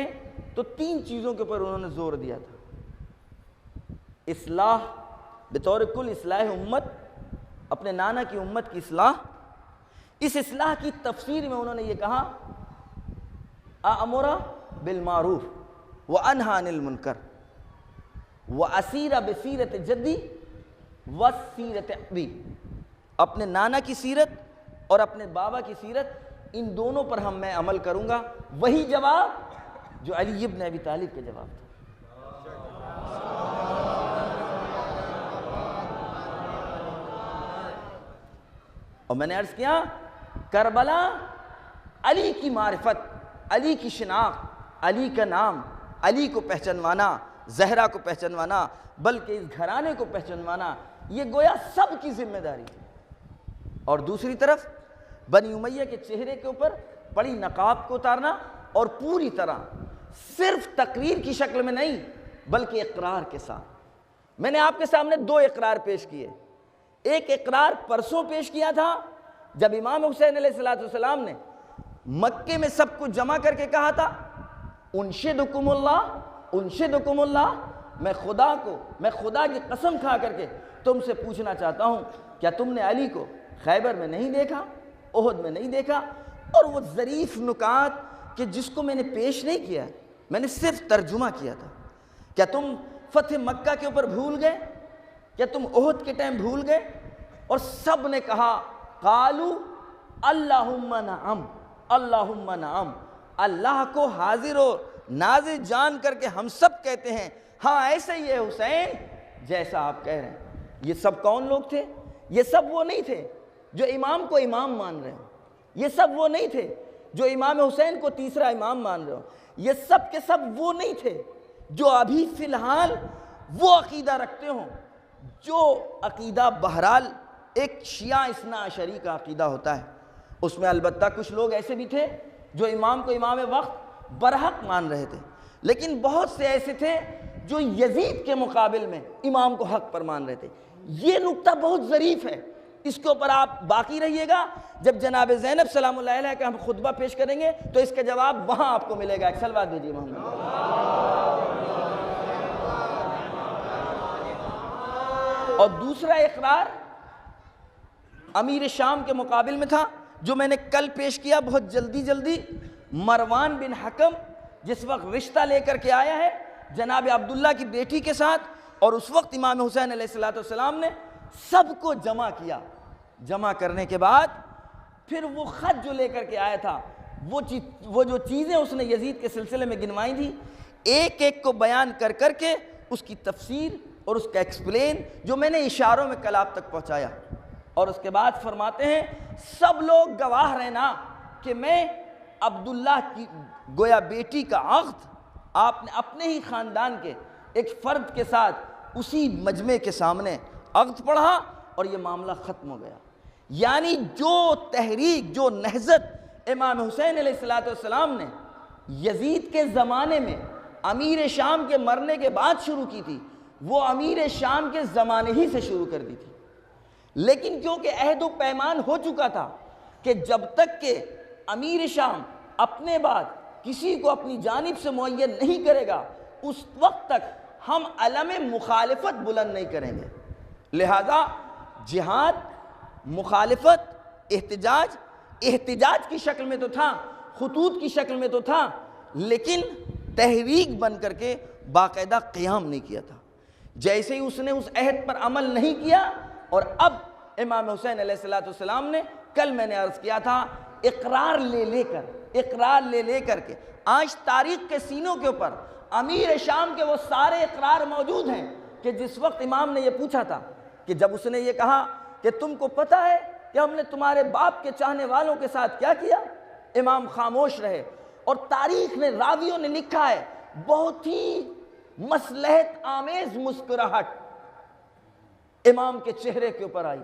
تو 3 چیزوں کے اوپر انہوں نے زور دیا تھا۔ اصلاح، بطور کل اصلاح امت، اپنے نانا کی امت کی اصلاح۔ اس اصلاح کی تفسیر میں انہوں نے یہ کہا، اَأْمُرَ بِالْمَعْرُوفِ وَأَنْهَى عَنِ الْمُنْكَرِ وَأَسِيرَ بِسِيرَةِ جَدِّي وَسِيرَةِ أَبِي۔ اپنے نانا کی سیرت اور اپنے بابا کی سیرت، ان دونوں پر میں عمل کروں گا۔ وہی جواب جو علی ابن ابی طالب کے جواب تھا۔ اور میں نے عرض کیا کربلا علی کی معرفت، علی کی شناخت، علی کا نام، علی کو پہچانوانا، زہرا کو پہچانوانا، بلکہ اس گھرانے کو پہچانوانا، یہ گویا سب کی ذمہ داری تھی۔ اور دوسری طرف بنی امیہ کے چہرے کے اوپر پڑی نقاب کو اتارنا، اور پوری طرح صرف تقریر کی شکل میں نہیں بلکہ اقرار کے ساتھ۔ میں نے آپ کے سامنے 2 اقرار پیش کیے۔ ایک اقرار پرسوں پیش کیا تھا جب امام حسین علیہ السلام نے مکے میں سب کو جمع کر کے کہا تھا، انشدکم اللہ، میں خدا کی قسم کھا کر کے تم سے پوچھنا چاہتا ہوں، کیا تم نے علی کو خیبر میں نہیں دیکھا، احد میں نہیں دیکھا؟ اور وہ ظریف نکات کہ جس کو میں نے پیش نہیں کیا، میں نے صرف ترجمہ کیا تھا۔ کیا تم فتح مکہ کے اوپر بھول گئے؟ کیا تم احد کے ٹائم بھول گئے؟ اور سب نے کہا قالو اللہم نعم، اللہم نعم۔ اللہ کو حاضر و ناظر جان کر کے ہم سب کہتے ہیں ہاں ایسا ہی ہے حسین جیسا آپ کہہ رہے ہیں۔ یہ سب کون لوگ تھے؟ یہ سب وہ نہیں تھے جو امام کو امام مان رہے ہوں، یہ سب وہ نہیں تھے جو امام حسین کو تیسرا امام مان رہے ہوں، یہ سب کے سب وہ نہیں تھے جو ابھی فی الحال وہ عقیدہ رکھتے ہوں جو عقیدہ بہرحال ایک شیعہ اثنا عشری کا عقیدہ ہوتا ہے۔ اس میں البتہ کچھ لوگ ایسے بھی تھے جو امام کو امام وقت برحق مان رہے تھے، لیکن بہت سے ایسے تھے جو یزید کے مقابل میں امام کو حق پر مان رہے تھے۔ یہ نقطہ بہت ظریف ہے، اس کے اوپر آپ باقی رہیے گا۔ جب جناب زینب سلام اللہ علیہ کا ہم خطبہ پیش کریں گے تو اس کا جواب وہاں آپ کو ملے گا۔ ایک صلوات دیجیے محمد۔ اور دوسرا اقرار امیر شام کے مقابل میں تھا جو میں نے کل پیش کیا بہت جلدی۔ مروان بن حکم جس وقت رشتہ لے کر کے آیا ہے جناب عبداللہ کی بیٹی کے ساتھ، اور اس وقت امام حسین علیہ السلام نے سب کو جمع کیا۔ جمع کرنے کے بعد پھر وہ خط جو لے کر کے آیا تھا، وہ جو چیزیں اس نے یزید کے سلسلے میں گنوائی تھی، ایک ایک کو بیان کر کر کے اس کی تفسیر اور اس کا ایکسپلین جو میں نے اشاروں میں کل آپ تک پہنچایا، اور اس کے بعد فرماتے ہیں سب لوگ گواہ رہنا کہ میں عبداللہ کی گویا بیٹی کا عقد آپ نے اپنے ہی خاندان کے ایک فرد کے ساتھ اسی مجمع کے سامنے عقد پڑھا اور یہ معاملہ ختم ہو گیا۔ یعنی جو تحریک، جو نہضت امام حسین علیہ السلام نے یزید کے زمانے میں امیر شام کے مرنے کے بعد شروع کی تھی، وہ امیر شام کے زمانے ہی سے شروع کر دی تھی، لیکن کیونکہ عہد و پیمان ہو چکا تھا کہ جب تک کہ امیر شام اپنے بعد کسی کو اپنی جانب سے معین نہیں کرے گا اس وقت تک ہم علم مخالفت بلند نہیں کریں گے۔ لہذا جہاد، مخالفت، احتجاج کی شکل میں تو تھا، خطوط کی شکل میں تو تھا، لیکن تحریک بن کر کے باقاعدہ قیام نہیں کیا تھا۔ جیسے ہی اس نے اس عہد پر عمل نہیں کیا، اور اب امام حسین علیہ السلام نے، کل میں نے عرض کیا تھا، اقرار لے لے کر کے آج تاریخ کے سینوں کے اوپر امیر شام کے وہ سارے اقرار موجود ہیں کہ جس وقت امام نے یہ پوچھا تھا کہ جب اس نے یہ کہا کہ تم کو پتہ ہے کہ ہم نے تمہارے باپ کے چاہنے والوں کے ساتھ کیا کیا، امام خاموش رہے، اور تاریخ نے، راویوں نے لکھا ہے، بہت ہی مصلحت آمیز مسکراہٹ امام کے چہرے کے اوپر آئی،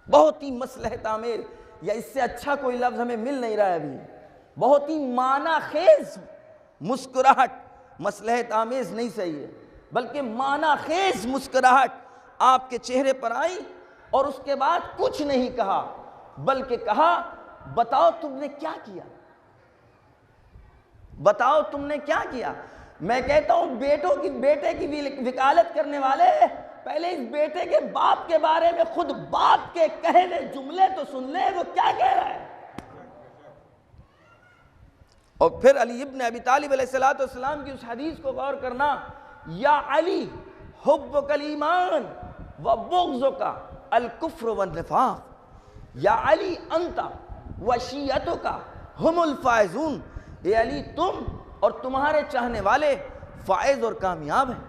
بہت ہی مصلحت آمیز، یا اس سے اچھا کوئی لفظ ہمیں مل نہیں رہا ہے ابھی، بہت ہی معنی خیز مسکراہٹ، مصلحت آمیز نہیں صحیح ہے بلکہ معنی خیز مسکراہٹ آپ کے چہرے پر آئی، اور اس کے بعد کچھ نہیں کہا بلکہ کہا بتاؤ تم نے کیا کیا، بتاؤ تم نے کیا کیا۔ میں کہتا ہوں بیٹے کی وکالت کرنے والے پہلے اس بیٹے کے باپ کے بارے میں خود باپ کے کہے ہوئے جملے تو سن لے، وہ کیا کہہ رہا ہے۔ اور پھر علی ابن ابی طالب علیہ السلام کی اس حدیث کو غور کرنا، یا علی حبک الایمان و بغضک الکفر والنفاق، یا علی انت و شیعتک ہم الفائزون، اے علی تم اور تمہارے چاہنے والے فائز اور کامیاب ہیں۔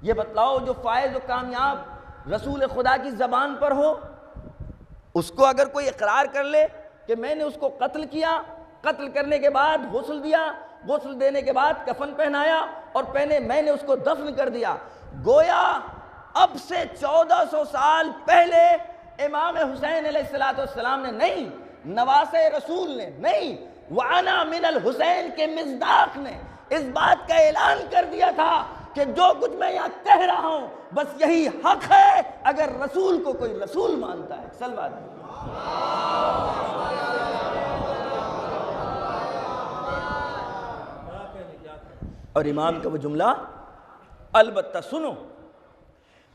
یہ بتلاؤ جو فائز و کامیاب رسول خدا کی زبان پر ہو، اس کو اگر کوئی اقرار کر لے کہ میں نے اس کو قتل کیا، قتل کرنے کے بعد غسل دیا، غسل دینے کے بعد کفن پہنایا اور میں نے اس کو دفن کر دیا، گویا اب سے 1400 سال پہلے امام حسین علیہ السلام نے نہیں، نواسے رسول نے نہیں، وَأَنَا مِنَ الْحُسَيْن کے مصداق نے اس بات کا اعلان کر دیا تھا کہ جو کچھ میں یہاں کہہ رہا ہوں بس یہی حق ہے اگر رسول کو کوئی رسول مانتا ہے۔ صلوات اور امام کا وہ جملہ، البتہ سنو،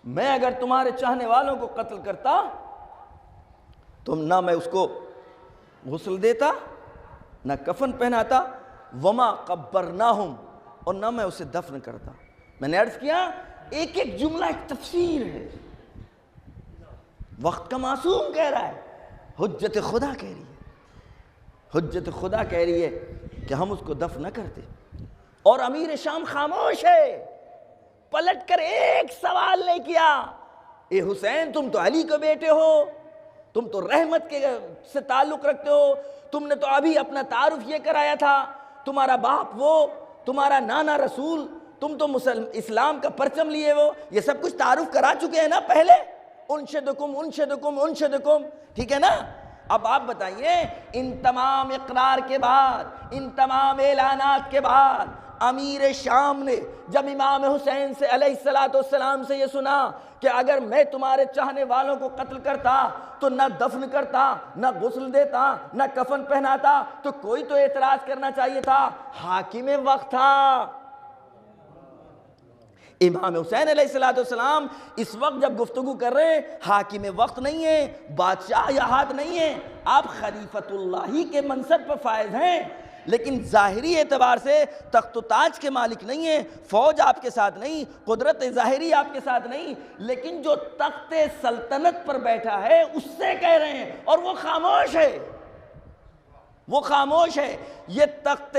میں اگر تمہارے چاہنے والوں کو قتل کرتا تو نہ میں اس کو غسل دیتا، نہ کفن پہناتا، وما قبرناہم، اور نہ میں اسے دفن کرتا۔ میں نے عرض کیا ایک ایک جملہ ایک تفسیر ہے، وقت کا معصوم کہہ رہا ہے، حجت خدا کہہ رہی ہے، حجت خدا کہہ رہی ہے کہ ہم اس کو دفن نہ کرتے، اور امیر شام خاموش ہے، پلٹ کر ایک سوال نہیں کیا۔ اے حسین تم تو علی کے بیٹے ہو، تم تو رحمت کے سے تعلق رکھتے ہو، تم نے تو ابھی اپنا تعارف یہ کرایا تھا، تمہارا باپ وہ، تمہارا نانا رسول، تم تو اسلام کا پرچم لیے وہ، یہ سب کچھ تعارف کرا چکے ہیں نا پہلے، انشدکم، ٹھیک ہے نا۔ اب آپ بتائیے ان تمام اقرار کے بعد، ان تمام اعلانات کے بعد امیر شام نے جب امام حسین سے علیہ السلام سے یہ سنا کہ اگر میں تمہارے چاہنے والوں کو قتل کرتا تو نہ دفن کرتا، نہ غسل دیتا، نہ کفن پہناتا، تو کوئی تو اعتراض کرنا چاہیے تھا، حاکم وقت تھا امام حسین علیہ السلام، اس وقت جب گفتگو کر رہے ہیں حاکم وقت نہیں ہے، بادشاہ یا ہاتھ نہیں ہے، آپ خلیفۃ اللہ کے منصب پر فائز ہیں، لیکن ظاہری اعتبار سے تخت و تاج کے مالک نہیں ہیں، فوج آپ کے ساتھ نہیں، قدرت ظاہری آپ کے ساتھ نہیں، لیکن جو تخت سلطنت پر بیٹھا ہے اس سے کہہ رہے ہیں، اور وہ خاموش ہے، وہ خاموش ہے۔ یہ تخت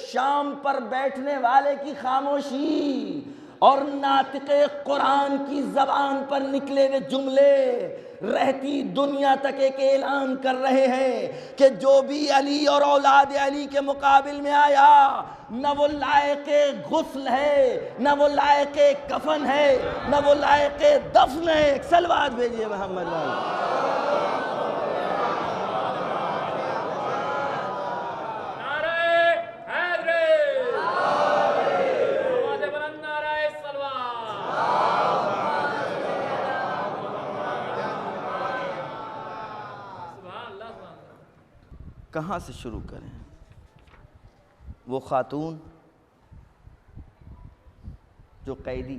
شام پر بیٹھنے والے کی خاموشی اور ناطق قرآن کی زبان پر نکلے ہوئے جملے رہتی دنیا تک ایک اعلان کر رہے ہیں کہ جو بھی علی اور اولاد علی کے مقابل میں آیا نہ وہ لائق غسل ہے، نہ وہ لائق کفن ہے، نہ وہ لائق دفن ہے۔ صلوات بھیجئے محمد کہاں سے شروع کریں؟ وہ خاتون جو قیدی،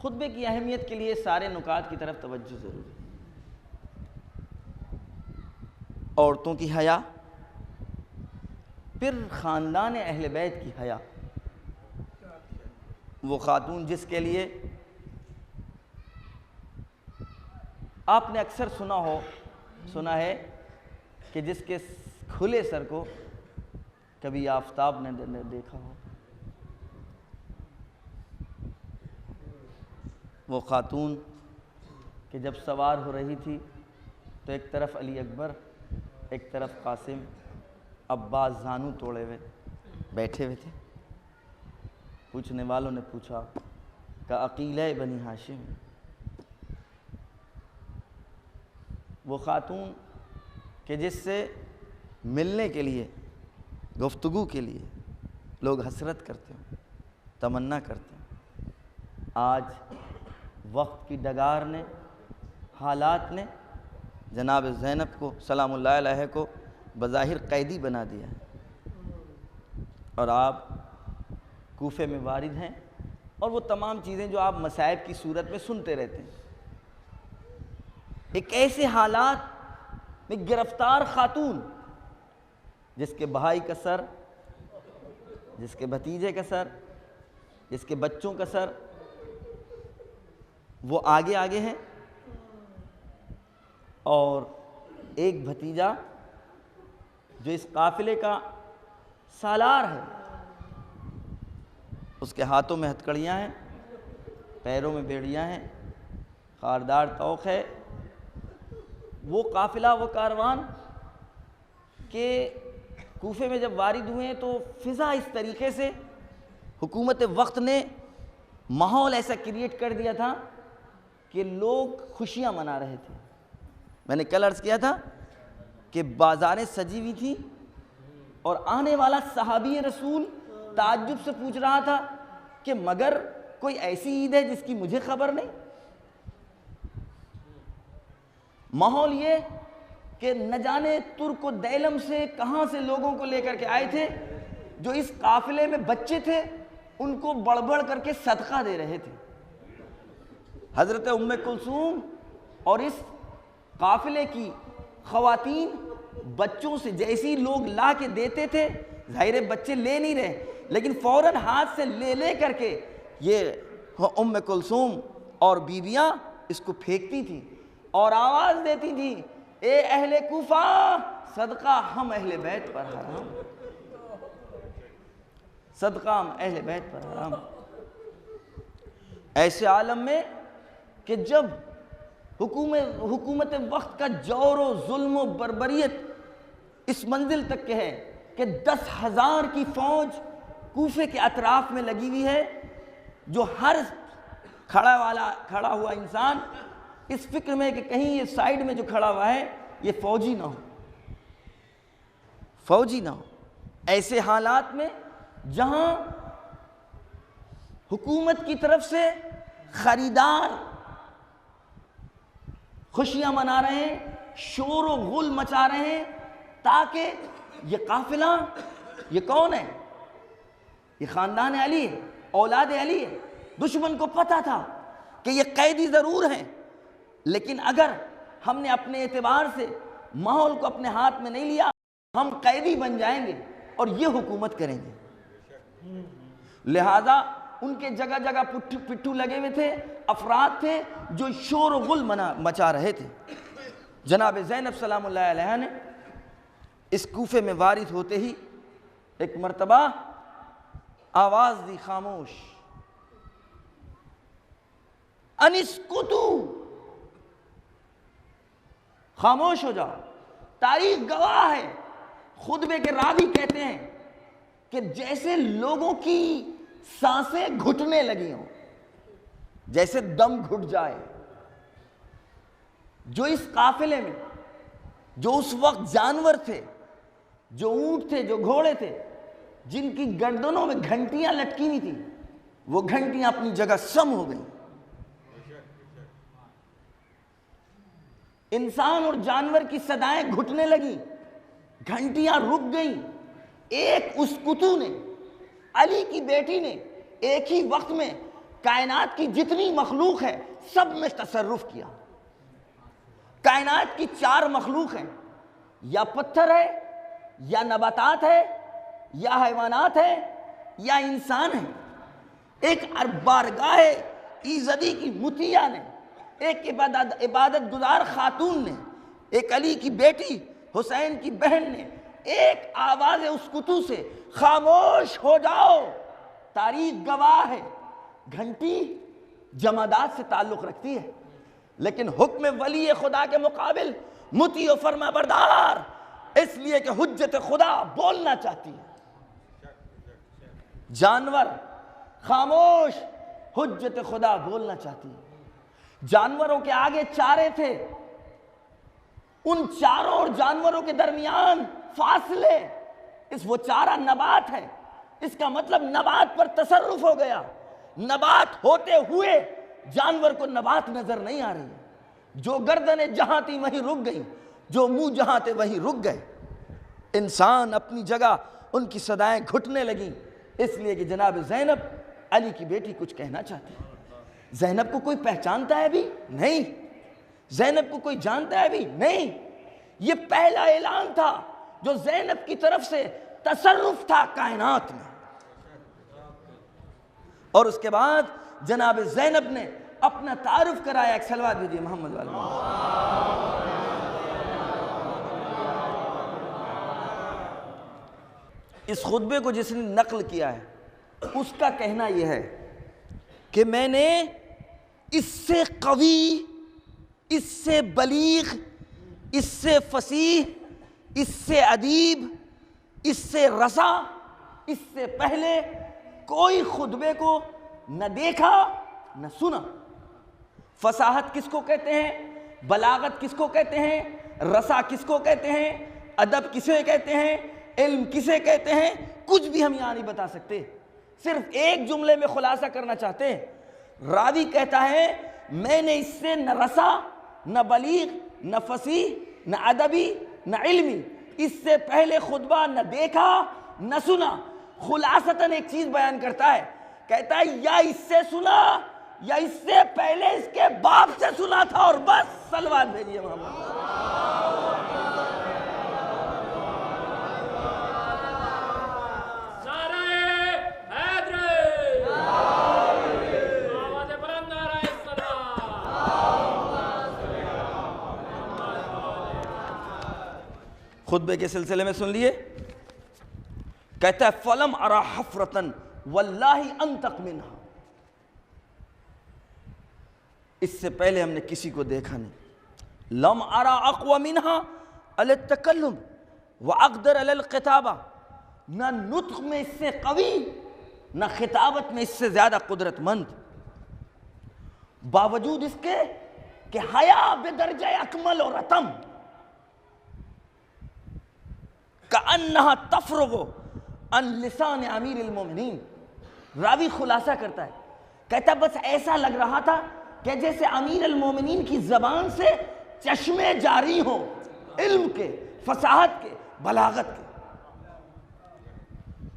خطبے کی اہمیت کے لیے سارے نکات کی طرف توجہ ضروری ہے۔ عورتوں کی حیا، پھر خاندان اہل بیت کی حیا۔ وہ خاتون جس کے لیے آپ نے اکثر سنا ہے کہ جس کے کھلے سر کو کبھی آفتاب نے دیکھا ہو، وہ خاتون کہ جب سوار ہو رہی تھی تو ایک طرف علی اکبر، ایک طرف قاسم، عباس زانو توڑے ہوئے بیٹھے ہوئے تھے۔ پوچھنے والوں نے پوچھا کہ عقیلہ بنی ہاشم، وہ خاتون کہ جس سے ملنے کے لیے، گفتگو کے لیے لوگ حسرت کرتے ہیں، تمنا کرتے ہیں، آج وقت کی ڈگار نے، حالات نے جناب زینب کو سلام اللہ علیہ کو بظاہر قیدی بنا دیا ہے، اور آپ کوفے میں وارد ہیں، اور وہ تمام چیزیں جو آپ مصائب کی صورت میں سنتے رہتے ہیں۔ ایک ایسے حالات میں گرفتار خاتون جس کے بھائی کا سر، جس کے بھتیجے کا سر، جس کے بچوں کا سر، وہ آگے آگے ہیں، اور ایک بھتیجا جو اس قافلے کا سالار ہے، اس کے ہاتھوں میں ہتھکڑیاں ہیں، پیروں میں بیڑیاں ہیں، خاردار طوق ہے۔ وہ قافلہ، وہ کاروان کہ کوفے میں جب وارد ہوئے تو فضا اس طریقے سے حکومت وقت نے ماحول ایسا کریٹ کر دیا تھا کہ لوگ خوشیاں منا رہے تھے۔ میں نے کل عرض کیا تھا کہ بازاریں سجی ہوئی تھیں، اور آنے والا صحابی رسول تعجب سے پوچھ رہا تھا کہ مگر کوئی ایسی عید ہے جس کی مجھے خبر نہیں؟ ماحول یہ کہ نہ جانے ترک و دیلم سے کہاں سے لوگوں کو لے کر کے آئے تھے، جو اس قافلے میں بچے تھے ان کو بڑھ بڑھ کر کے صدقہ دے رہے تھے۔ حضرت ام کلثوم اور اس قافلے کی خواتین بچوں سے جیسی لوگ لا کے دیتے تھے، ظاہر بچے لے نہیں رہے، لیکن فوراً ہاتھ سے لے کر کے یہ ام کلثوم اور بیویاں اس کو پھینکتی تھیں اور آواز دیتی تھیں، اے اہل کوفہ، صدقہ ہم اہل بیت پر حرام، صدقہ ہم اہل بیت پر حرام۔ ایسے عالم میں کہ جب حکومت وقت کا جور و ظلم و بربریت اس منزل تک کے ہے کہ 10,000 کی فوج کوفے کے اطراف میں لگی ہوئی ہے، جو ہر کھڑا ہوا انسان اس فکر میں کہ کہیں یہ سائیڈ میں جو کھڑا ہوا ہے یہ فوجی نہ ہو۔ ایسے حالات میں جہاں حکومت کی طرف سے خریدار خوشیاں منا رہے ہیں، شور و غل مچا رہے ہیں، تاکہ یہ قافلہ، یہ کون ہے؟ یہ خاندان علی ہے، اولاد علی ہے۔ دشمن کو پتا تھا کہ یہ قیدی ضرور ہیں، لیکن اگر ہم نے اپنے اعتبار سے ماحول کو اپنے ہاتھ میں نہیں لیا، ہم قیدی بن جائیں گے اور یہ حکومت کریں گے۔ لہذا ان کے جگہ جگہ پٹھو لگے ہوئے تھے، افراد تھے جو شور و غل مچا رہے تھے۔ جناب زینب سلام اللہ علیہ نے اس کوفے میں وارد ہوتے ہی ایک مرتبہ آواز دی، خاموش، انسکتو، خاموش ہو جاؤ۔ تاریخ گواہ ہے، خطبے کے راوی کہتے ہیں کہ جیسے لوگوں کی سانسیں گھٹنے لگی ہوں، جیسے دم گھٹ جائے۔ جو اس قافلے میں، جو اس وقت جانور تھے، جو اونٹ تھے، جو گھوڑے تھے، جن کی گردنوں میں گھنٹیاں لٹکی ہوئی تھیں، وہ گھنٹیاں اپنی جگہ سم ہو گئیں۔ انسان اور جانور کی صدائیں گھٹنے لگیں، گھنٹیاں رک گئیں، ایک اس کتو نے، علی کی بیٹی نے ایک ہی وقت میں کائنات کی جتنی مخلوق ہے سب میں تصرف کیا۔ کائنات کی 4 مخلوق ہیں، یا پتھر ہے، یا نباتات ہے، یا حیوانات ہے، یا انسان ہے۔ ایک بارگاہ ایزدی کی مطیع نے، ایک عبادت گزار خاتون نے، ایک علی کی بیٹی حسین کی بہن نے ایک آواز اس کتو سے خاموش ہو جاؤ، تاریخ گواہ ہے۔ گھنٹی جمادات سے تعلق رکھتی ہے، لیکن حکم ولی خدا کے مقابل مطیع و فرما بردار، اس لیے کہ حجت خدا بولنا چاہتی ہے۔ جانور خاموش، حجت خدا بولنا چاہتی ہے۔ جانوروں کے آگے چارے تھے، ان چاروں اور جانوروں کے درمیان فاصلے، وہ چارہ نبات ہے، اس کا مطلب نبات پر تصرف ہو گیا۔ نبات ہوتے ہوئے جانور کو نبات نظر نہیں آ رہی ہے، جو گردنیں جہاں تھی وہیں رک گئیں، جو منہ جہاں تھے وہیں رک گئے۔ انسان اپنی جگہ، ان کی صدائیں گھٹنے لگیں، اس لیے کہ جناب زینب علی کی بیٹی کچھ کہنا چاہتی ہے۔ زینب کو کوئی پہچانتا ہے بھی نہیں، زینب کو کوئی جانتا ہے بھی نہیں۔ یہ پہلا اعلان تھا جو زینب کی طرف سے تصرف تھا کائنات میں، اور اس کے بعد جناب زینب نے اپنا تعارف کرایا۔ ایک صلوات بھیجیے محمد والی۔ اس خطبے کو جس نے نقل کیا ہے اس کا کہنا یہ ہے کہ میں نے اس سے قوی، اس سے بلیغ، اس سے فصیح، اس سے ادیب، اس سے رسا، اس سے پہلے کوئی خطبے کو نہ دیکھا نہ سنا۔ فصاحت کس کو کہتے ہیں؟ بلاغت کس کو کہتے ہیں؟ رسا کس کو کہتے ہیں؟ ادب کسے کہتے ہیں؟ علم کسے کہتے ہیں؟ کچھ بھی ہم یہاں نہیں بتا سکتے، صرف ایک جملے میں خلاصہ کرنا چاہتے ہیں۔ راوی کہتا ہے میں نے اس سے نہ رسا، نہ بلیغ، نہ فصیح، نہ ادبی، نہ علمی، اس سے پہلے خطبہ نہ دیکھا نہ سنا۔ خلاصتاً ایک چیز بیان کرتا ہے، کہتا ہے یا اس سے سنا یا اس سے پہلے اس کے باپ سے سنا تھا، اور بس۔ صلوات بھیجیے محمد۔ خطبے کے سلسلے میں سن لیے، کہتا ہے فَلَمْ أَرَى حَفْرَةً وَاللَّهِ أَنْتَقْ مِنْهَا۔ اس سے پہلے ہم نے کسی کو دیکھا نہیں۔ لَمْ أَرَى أَقْوَ مِنْهَا عَلَى التَّكَلُّمِ وَأَقْدَرَ عَلَى الْخِطَابَةِ، نہ نطق میں اس سے قوی، نہ خطابت میں اس سے زیادہ قدرت مند، باوجود اس کے کہ حیا بدرجہ اکمل اور اتم، کأنہا تفرغ عن لسان امیر المومنین۔ راوی خلاصہ کرتا ہے، کہتا بس ایسا لگ رہا تھا کہ جیسے امیر المومنین کی زبان سے چشمے جاری ہوں، علم کے، فصاحت کے، بلاغت کے۔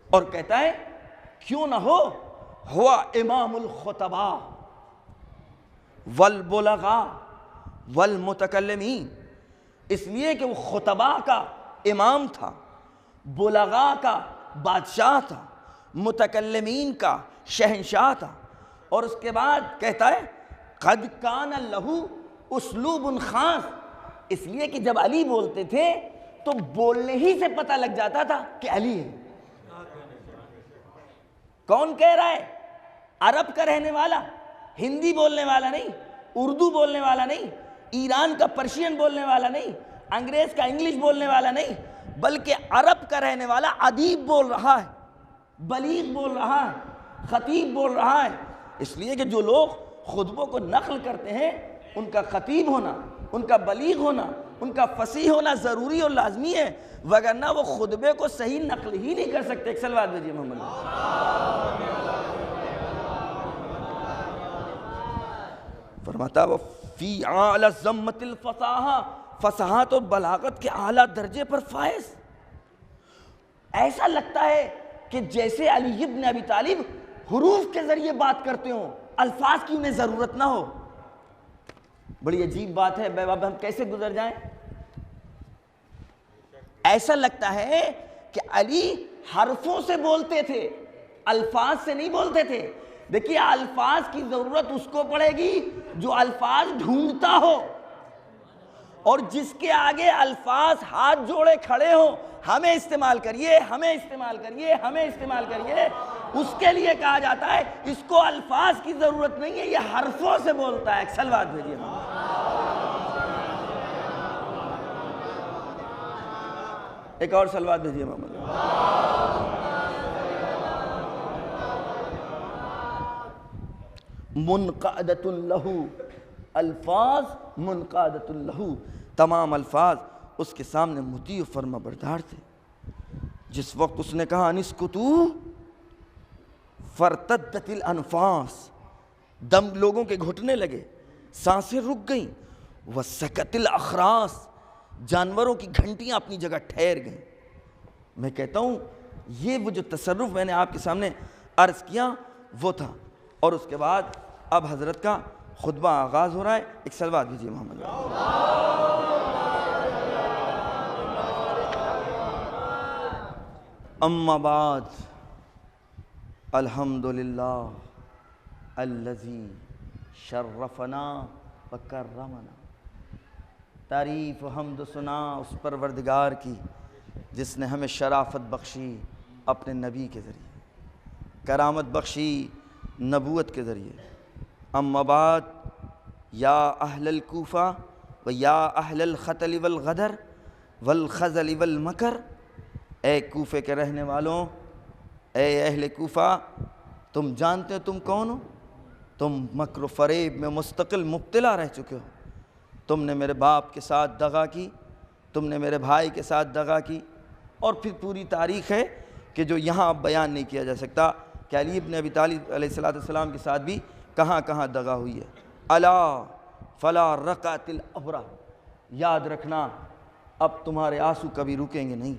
اور کہتا ہے کیوں نہ ہو، ہوا امام الخطباء والبلغاء والمتکلمین، اس لیے کہ وہ خطباء کا امام تھا، بلغاء کا بادشاہ تھا، متکلمین کا شہنشاہ تھا۔ اور اس کے بعد کہتا ہے قد کان لہو اسلوب خاص، اس لیے کہ جب علی بولتے تھے تو بولنے ہی سے پتہ لگ جاتا تھا کہ علی ہے۔ کون کہہ رہا ہے؟ عرب کا رہنے والا، ہندی بولنے والا نہیں، اردو بولنے والا نہیں، ایران کا پرشین بولنے والا نہیں، انگریز کا انگلش بولنے والا نہیں، بلکہ عرب کا رہنے والا ادیب بول رہا ہے، بلیغ بول رہا ہے، خطیب بول رہا ہے۔ اس لیے کہ جو لوگ خطبوں کو نقل کرتے ہیں ان کا خطیب ہونا، ان کا بلیغ ہونا، ان کا فصیح ہونا ضروری اور لازمی ہے، وگرنہ وہ خطبے کو صحیح نقل ہی نہیں کر سکتے۔ ایک صلوات بھیجیے محمد۔ فرماتا وہ فی اعلی ذمۃ الفصاحہ، فصاحت اور بلاغت کے اعلیٰ درجے پر فائز۔ ایسا لگتا ہے کہ جیسے علی ابن ابی طالب حروف کے ذریعے بات کرتے ہوں، الفاظ کی انہیں ضرورت نہ ہو۔ بڑی عجیب بات ہے، اب ہم کیسے گزر جائیں؟ ایسا لگتا ہے کہ علی حرفوں سے بولتے تھے، الفاظ سے نہیں بولتے تھے۔ دیکھیے الفاظ کی ضرورت اس کو پڑے گی جو الفاظ ڈھونڈتا ہو، اور جس کے آگے الفاظ ہاتھ جوڑے کھڑے ہوں، ہمیں استعمال کریے، ہمیں استعمال کریے، ہمیں استعمال کریے، اس کے لیے کہا جاتا ہے اس کو الفاظ کی ضرورت نہیں ہے، یہ حرفوں سے بولتا ہے۔ ایک سلوات بھیجیے۔ ایک اور سلوات بھیجیے محمد۔ منقادۃ لہ، الفاظ منقادۃ لہ، تمام الفاظ اس کے سامنے مطیع و فرما بردار تھے۔ جس وقت اس نے کہا انسکتو فرتدت الانفاس، دم لوگوں کے گھٹنے لگے، سانسیں رک گئیں، وسکت الاخراس، جانوروں کی گھنٹیاں اپنی جگہ ٹھہر گئیں۔ میں کہتا ہوں یہ وہ جو تصرف میں نے آپ کے سامنے عرض کیا وہ تھا، اور اس کے بعد اب حضرت کا خطبہ آغاز ہو رہا ہے۔ ایک سلوات دیجیے محمد۔ اما بعد، الحمدللہ الذی شرفنا وکرمنا، تعریف و حمد و ثنا اس پروردگار کی جس نے ہمیں شرافت بخشی اپنے نبی کے ذریعے، کرامت بخشی نبوت کے ذریعے۔ اما بعد، یا اہل الکوفہ و یا اہل الخطل والغدر والخزل والمکر، اے کوفے کے رہنے والوں، اے اہل کوفہ، تم جانتے ہو تم کون ہو؟ تم مکر و فریب میں مستقل مبتلا رہ چکے ہو۔ تم نے میرے باپ کے ساتھ دغا کی، تم نے میرے بھائی کے ساتھ دغا کی، اور پھر پوری تاریخ ہے کہ جو یہاں اب بیان نہیں کیا جا سکتا کہ علی ابن ابی طالب علیہ السلام کے ساتھ بھی کہاں کہاں دغا ہوئی ہے۔ الا فلا رقعت الابرہ، یاد رکھنا اب تمہارے آنسو کبھی رکیں گے نہیں۔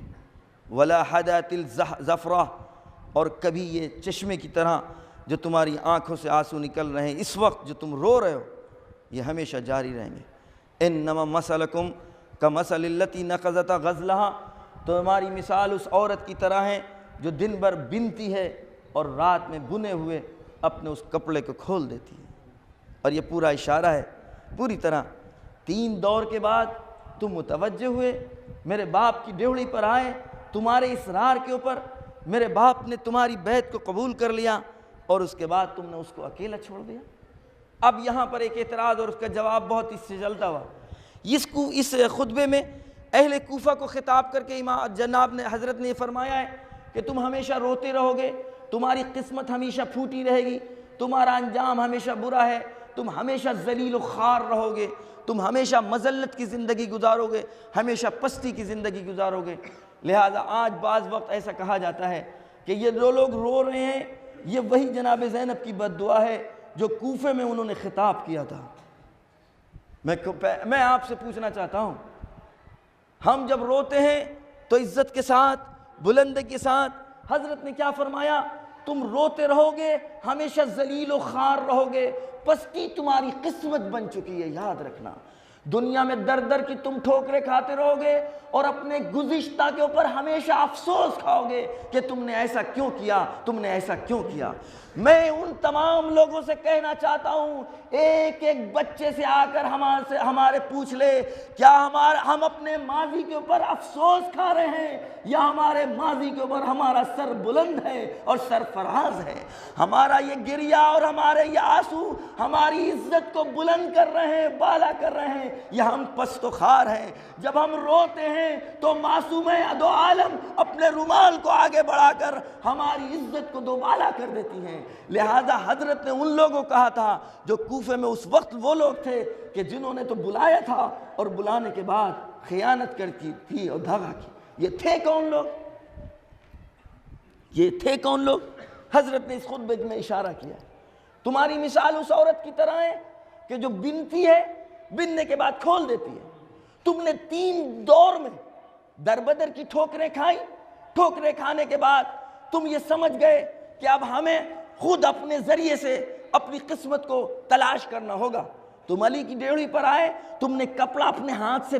ولا حدت الزفرہ، اور کبھی یہ چشمے کی طرح جو تمہاری آنکھوں سے آنسو نکل رہے ہیں اس وقت جو تم رو رہے ہو، یہ ہمیشہ جاری رہیں گے۔ انما مثلکم کمثل التی نقضت غزلہا، تمہاری مثال اس عورت کی طرح ہے جو دن بھر بنتی ہے اور رات میں بنے ہوئے اپنے اس کپڑے کو کھول دیتی ہے۔ اور یہ پورا اشارہ ہے پوری طرح 3 دور کے بعد تم متوجہ ہوئے، میرے باپ کی ڈیوڑی پر آئے، تمہارے اصرار کے اوپر میرے باپ نے تمہاری بیعت کو قبول کر لیا، اور اس کے بعد تم نے اس کو اکیلا چھوڑ دیا۔ اب یہاں پر ایک اعتراض اور اس کا جواب بہت اس سے چلتا ہوا۔ اس خطبے میں اہل کوفہ کو خطاب کر کے امام جناب نے حضرت نے یہ فرمایا ہے کہ تم ہمیشہ روتے رہو گے، تمہاری قسمت ہمیشہ پھوٹی رہے گی، تمہارا انجام ہمیشہ برا ہے، تم ہمیشہ ذلیل و خوار رہو گے، تم ہمیشہ مذلت کی زندگی گزارو گے، ہمیشہ پستی کی زندگی گزارو گے۔ لہٰذا آج بعض وقت ایسا کہا جاتا ہے کہ یہ جو لوگ رو رہے ہیں یہ وہی جناب زینب کی بد دعا ہے جو کوفے میں انہوں نے خطاب کیا تھا۔ میں آپ سے پوچھنا چاہتا ہوں، ہم جب روتے ہیں تو عزت کے ساتھ، بلندی کے ساتھ، حضرت نے کیا فرمایا؟ تم روتے رہو گے، ہمیشہ ذلیل و خوار رہو گے، پستی تمہاری قسمت بن چکی ہے۔ یاد رکھنا دنیا میں در در کی تم ٹھوکریں کھاتے رہو گے اور اپنے گزشتہ کے اوپر ہمیشہ افسوس کھاؤ گے کہ تم نے ایسا کیوں کیا، تم نے ایسا کیوں کیا۔ میں ان تمام لوگوں سے کہنا چاہتا ہوں، ایک ایک بچے سے آ کر ہمارے پوچھ لے کیا ہم اپنے ماضی کے اوپر افسوس کھا رہے ہیں یا ہمارے ماضی کے اوپر ہمارا سر بلند ہے اور سرفراز ہے۔ ہمارا یہ گریہ اور ہمارے یہ آنسو ہماری عزت کو بلند کر رہے ہیں، بالا کر رہے ہیں، یا ہم پست و خوار ہیں؟ جب ہم روتے ہیں تو معصومیں دو عالم اپنے رومال کو آگے بڑھا کر ہماری عزت کو دوبالا کر دیتی ہیں۔ لہذا حضرت نے ان لوگوں کہا تھا جو کوفے میں اس وقت وہ لوگ تھے کہ جنہوں نے تو بلایا تھا اور بلانے کے بعد خیانت کر کی اور دھاگا کی، یہ تھے کون لوگ؟ یہ تھے کون لوگ؟ حضرت نے اس خطبے میں اشارہ کیا، تمہاری مثال اس عورت کی طرح ہے کہ جو بنتی ہے، بننے کے بعد کھول دیتی ہے۔ تم نے 3 دور میں در بدر کی ٹھوکریں کھائی، ٹھوکریں کھانے کے بعد تم یہ سمجھ گئے کہ اب ہمیں خود اپنے ذریعے سے اپنی قسمت کو تلاش کرنا ہوگا. تم علی کی ڈیوڑی پر آئے, تم نے کپڑا اپنے ہاتھ سے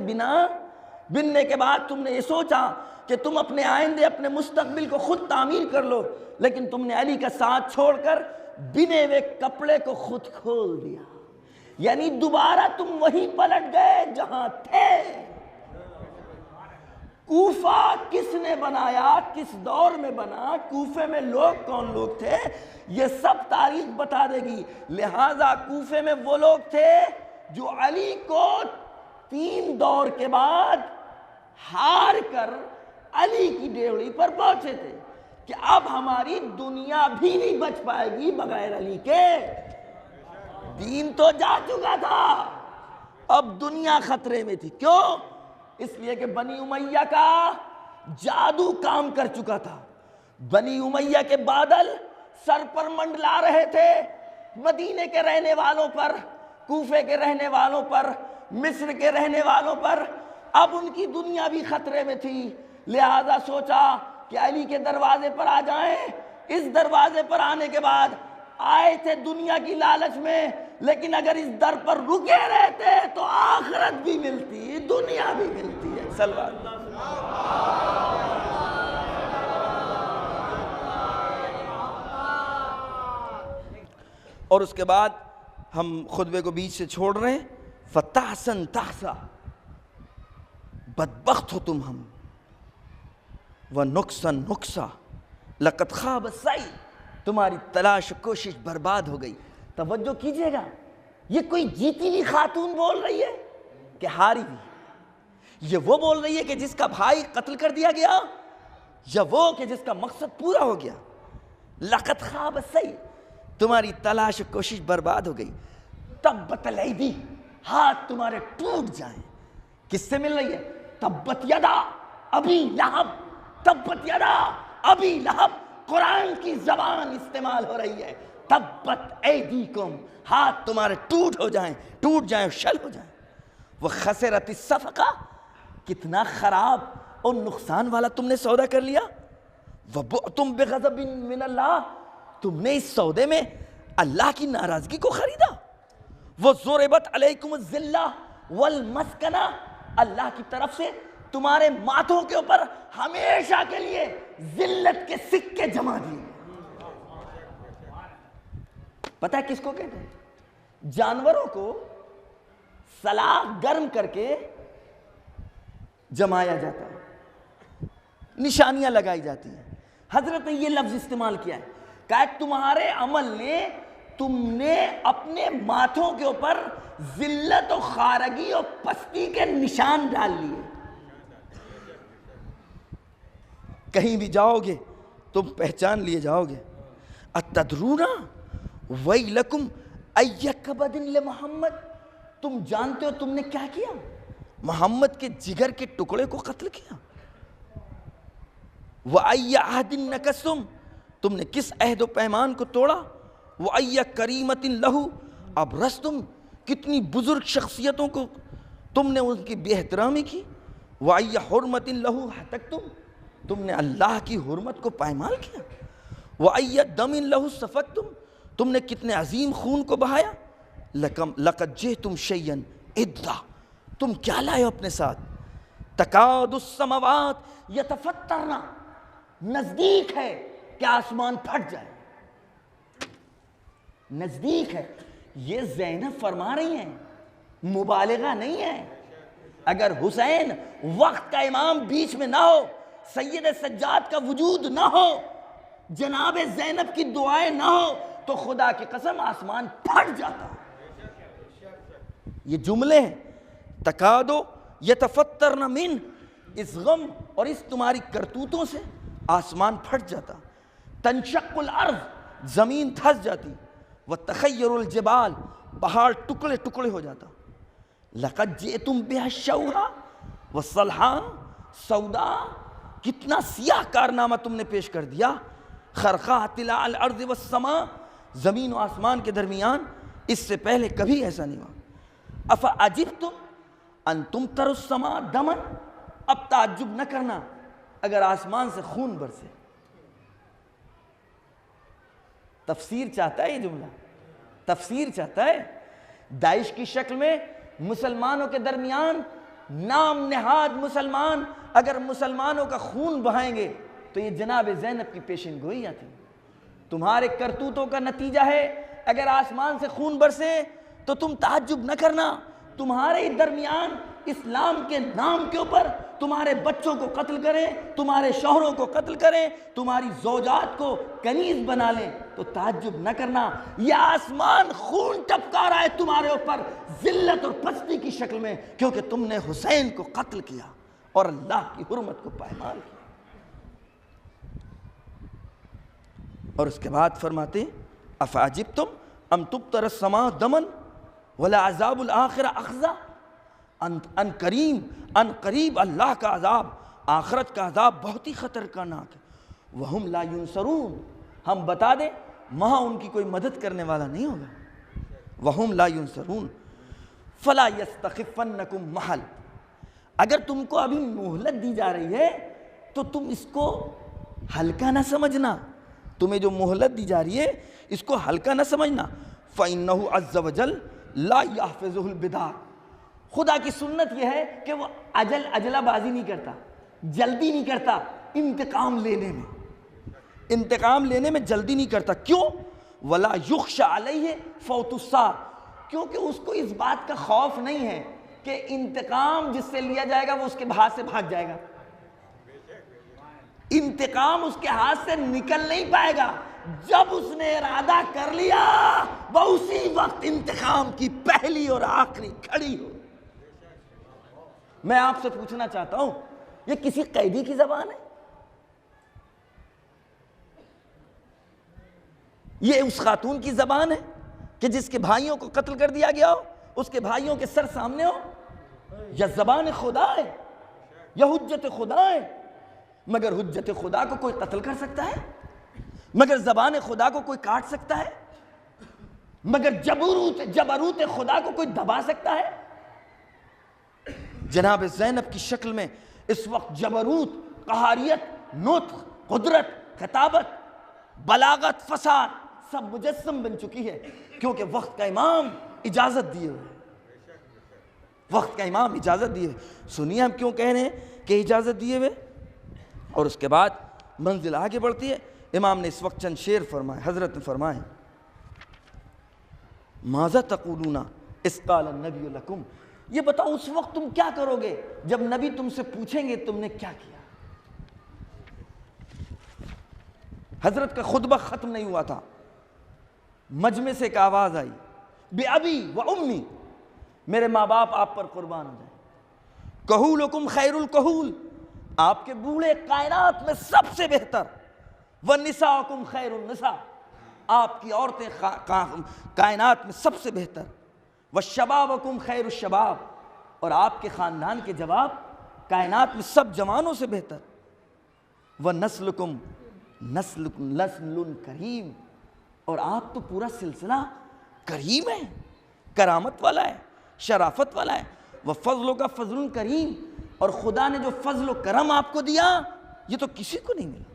بننے کے بعد تم نے یہ سوچا کہ تم اپنے آئندے, اپنے مستقبل کو خود تعمیر کر لو, لیکن تم نے علی کا ساتھ چھوڑ کر بنے ہوئے کپڑے کو خود کھول دیا. یعنی دوبارہ تم وہیں پلٹ گئے جہاں تھے. کوفہ کس نے بنایا, کس دور میں بنا, کوفے میں لوگ کون لوگ تھے, یہ سب تاریخ بتا دے گی. لہٰذا کوفے میں وہ لوگ تھے جو علی کو 3 دور کے بعد ہار کر علی کی ڈیوڑی پر پہنچے تھے کہ اب ہماری دنیا بھی نہیں بچ پائے گی بغیر علی کے. دین تو جا چکا تھا, اب دنیا خطرے میں تھی. کیوں؟ اس لیے کہ بنی امیہ کا جادو کام کر چکا تھا. بنی امیہ کے بادل سر پر منڈلا رہے تھے مدینے کے رہنے والوں پر, کوفے کے رہنے والوں پر, مصر کے رہنے والوں پر. اب ان کی دنیا بھی خطرے میں تھی. لہذا سوچا کہ علی کے دروازے پر آ جائیں. اس دروازے پر آنے کے بعد آئے تھے دنیا کی لالچ میں, لیکن اگر اس در پر رکے رہتے تو آخرت بھی ملتی, دنیا بھی ملتی ہے. صلوات اور اس کے بعد ہم خطبے کو بیچ سے چھوڑ رہے ہیں. فتحسن تحسا, بدبخت ہو تم ہم, ونقصن نقصا, لقد خاب السعی, تمہاری تلاش و کوشش برباد ہو گئی. توجہ کیجئے گا, یہ کوئی جیتی ہوئی خاتون بول رہی ہے کہ ہاری ہوئی؟ یہ وہ بول رہی ہے کہ جس کا بھائی قتل کر دیا گیا, یا وہ کہ جس کا مقصد پورا ہو گیا؟ لقد خاب السعی, تمہاری تلاش و کوشش برباد ہو گئی. تبت الایدی, ہاتھ تمہارے ٹوٹ جائیں. کس سے مل رہی ہے؟ تبت یدا ابی لہب, تبت یدا ابی لہب, قرآن کی زبان استعمال ہو رہی ہے. تبت ایدیکم, ہاتھ تمہارے ٹوٹ جائیں, شل ہو جائیں. وہ خسرت الصفقہ, کتنا خراب اور نقصان والا تم نے سودا کر لیا. وبعتم بغضب من اللہ, تم نے اس سودے میں اللہ کی ناراضگی کو خریدا. وضربت علیکم الذلہ والمسکنہ, اللہ کی طرف سے تمہارے ماتھوں کے اوپر ہمیشہ کے لیے ذلت کے سکے جما دیے. پتہ ہے کس کو کہتے ہیں؟ جانوروں کو سلاخ گرم کر کے جمایا جاتا ہے, نشانیاں لگائی جاتی ہیں. حضرت نے یہ لفظ استعمال کیا ہے, کہ تمہارے عمل نے, تم نے اپنے ماتھوں کے اوپر ذلت و خارگی اور پستی کے نشان ڈال لیے. کہیں بھی جاؤ گے تم پہچان لیے جاؤ گے. اتدرون ویلکم ای کبد لمحمد, تم جانتے ہو تم نے کیا کیا؟ محمد کے جگر کے ٹکڑے کو قتل کیا. وَأَيَّ عَهْدٍ نَكَسْتُمْ, تم نے کس عہد و پیمان کو توڑا. وَأَيَّ كَرِيمَةٍ لَهُ أَبْرَزْتُمْ, کتنی بزرگ شخصیتوں کو تم نے ان کی بے احترامی کی. وَأَيَّ حُرْمَةٍ لَهُ حَتَقْتُمْ, تم نے اللہ کی حرمت کو پائمال کیا. وَأَيَّ دَمٍ لَهُ سَفَقْتُمْ, تم نے کتنے عظیم خون کو بہایا. لَقَدْ جِئْتُمْ شَيْئًا إِدًّا, تم کیا لائے اپنے ساتھ. تَكَادُ السَّمَوَاتُ يَتَفَطَّرْنَ, نزدیک ہے کہ آسمان پھٹ جائے, نزدیک ہے. یہ زینب فرما رہی ہیں, مبالغہ نہیں ہے. اگر حسین وقت کا امام بیچ میں نہ ہو, سید سجاد کا وجود نہ ہو, جناب زینب کی دعائیں نہ ہو, تو خدا کی قسم آسمان پھٹ جاتا. یہ جملے ہیں, تکادو یتفطرن من, اس غم اور اس تمہاری کرتوتوں سے آسمان پھٹ جاتا. تنشق الارض, زمین دھس جاتی. وتخیر الجبال, پہاڑ ٹکڑے ٹکڑے ہو جاتا. لقد جئتم بها الشوہا والصلحا, سودا, کتنا سیاہ کارنامہ تم نے پیش کر دیا. خرقہ طلاء الارض والسماء, زمین و آسمان کے درمیان, اس سے پہلے کبھی ایسا نہیں ہوا. افعجبتم ان تمطروا السماء دما, اب تعجب نہ کرنا اگر آسمان سے خون برسے. تفسیر چاہتا ہے یہ جملہ, تفسیر چاہتا ہے. داعش کی شکل میں مسلمانوں کے درمیان نام نہاد مسلمان اگر مسلمانوں کا خون بہائیں گے تو یہ جناب زینب کی پیشن گوئی آتی. تمہارے کرتوتوں کا نتیجہ ہے اگر آسمان سے خون برسے تو تم تعجب نہ کرنا, تمہارے درمیان اسلام کے نام کے اوپر تمہارے بچوں کو قتل کریں, تمہارے شوہروں کو قتل کریں, تمہاری زوجات کو کنیز بنا لیں تو تعجب نہ کرنا. یہ آسمان خون ٹپکا رہا ہے تمہارے اوپر ذلت اور پستی کی شکل میں, کیونکہ تم نے حسین کو قتل کیا اور اللہ کی حرمت کو پائمال کیا. اور اس کے بعد فرماتے افعجبتم ام تبتر السماء دمن ولعذاب الآخرہ اخزا. ان قریب اللہ کا عذاب, آخرت کا عذاب بہت ہی خطرناک ہے. وہم لا ینصرون, ہم بتا دیں وہاں ان کی کوئی مدد کرنے والا نہیں ہوگا. وہم لا ینصرون فلا یستخفنکم محل, اگر تم کو ابھی مہلت دی جا رہی ہے تو تم اس کو ہلکا نہ سمجھنا. تمہیں جو مہلت دی جا رہی ہے اس کو ہلکا نہ سمجھنا. فإنہ عز وجل لا یحفظہ البدع, خدا کی سنت یہ ہے کہ وہ عجلہ بازی نہیں کرتا, جلدی نہیں کرتا انتقام لینے میں جلدی نہیں کرتا. کیوں؟ ولا یخشى علیہ فوت الساع, کیونکہ اس کو اس بات کا خوف نہیں ہے کہ انتقام جس سے لیا جائے گا وہ اس کے ہاتھ سے بھاگ جائے گا. انتقام اس کے ہاتھ سے نکل نہیں پائے گا. جب اس نے ارادہ کر لیا وہ اسی وقت انتقام کی پہلی اور آخری کھڑی ہو. میں آپ سے پوچھنا چاہتا ہوں, یہ کسی قیدی کی زبان ہے؟ یہ اس خاتون کی زبان ہے کہ جس کے بھائیوں کو قتل کر دیا گیا ہو, اس کے بھائیوں کے سر سامنے ہو؟ یا زبان خدا ہے یا حجت خدا ہے؟ مگر حجت خدا کو کوئی قتل کر سکتا ہے؟ مگر زبان خدا کو کوئی کاٹ سکتا ہے؟ مگر جبروت خدا کو کوئی دبا سکتا ہے؟ جناب زینب کی شکل میں اس وقت جبروت, قہاریت, نطق, قدرت, خطابت, بلاغت, فصاحت سب مجسم بن چکی ہے, کیونکہ وقت کا امام اجازت دیے ہوئے. وقت کا امام اجازت دیے. سنیے ہم کیوں کہہ رہے ہیں کہ اجازت دیے ہوئے. اور اس کے بعد منزل آگے بڑھتی ہے. امام نے اس وقت چند شعر فرمائے. حضرت نے فرمائے ماذا تقولون اذ قال النبی لکم, یہ بتاؤ اس وقت تم کیا کرو گے جب نبی تم سے پوچھیں گے تم نے کیا کیا. حضرت کا خطبہ ختم نہیں ہوا تھا, مجمع سے ایک آواز آئی, بے ابی و امی, میرے ماں باپ آپ پر قربان ہو جائیں. کہولکم خیر الکہول, آپ کے بوڑھے کائنات میں سب سے بہتر. ونساءکم خیر النساء, آپ کی عورتیں کائنات میں سب سے بہتر. وشبابکم خیر الشباب, اور آپ کے خاندان کے جواب کائنات میں سب جوانوں سے بہتر. ونسلکم نسل کریم, اور آپ تو پورا سلسلہ کریم ہے, کرامت والا ہے, شرافت والا ہے. وفضلک فضل کریم, اور خدا نے جو فضل و کرم آپ کو دیا یہ تو کسی کو نہیں ملا.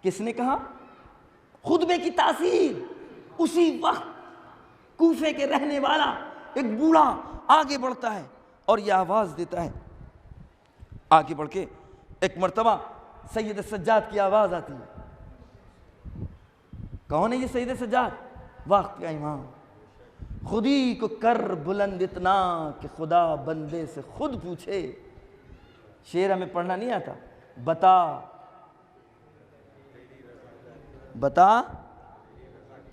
کس نے کہا؟ خطبے کی تاثیر. اسی وقت کوفے کے رہنے والا ایک بوڑھا آگے بڑھتا ہے اور یہ آواز دیتا ہے. آگے بڑھ کے ایک مرتبہ سید سجاد کی آواز آتی ہے. کون ہے یہ سید سجاد؟ وقت کا امام. خودی کو کر بلند اتنا کہ خدا بندے سے خود پوچھے. شعر ہمیں پڑھنا نہیں آتا. بتا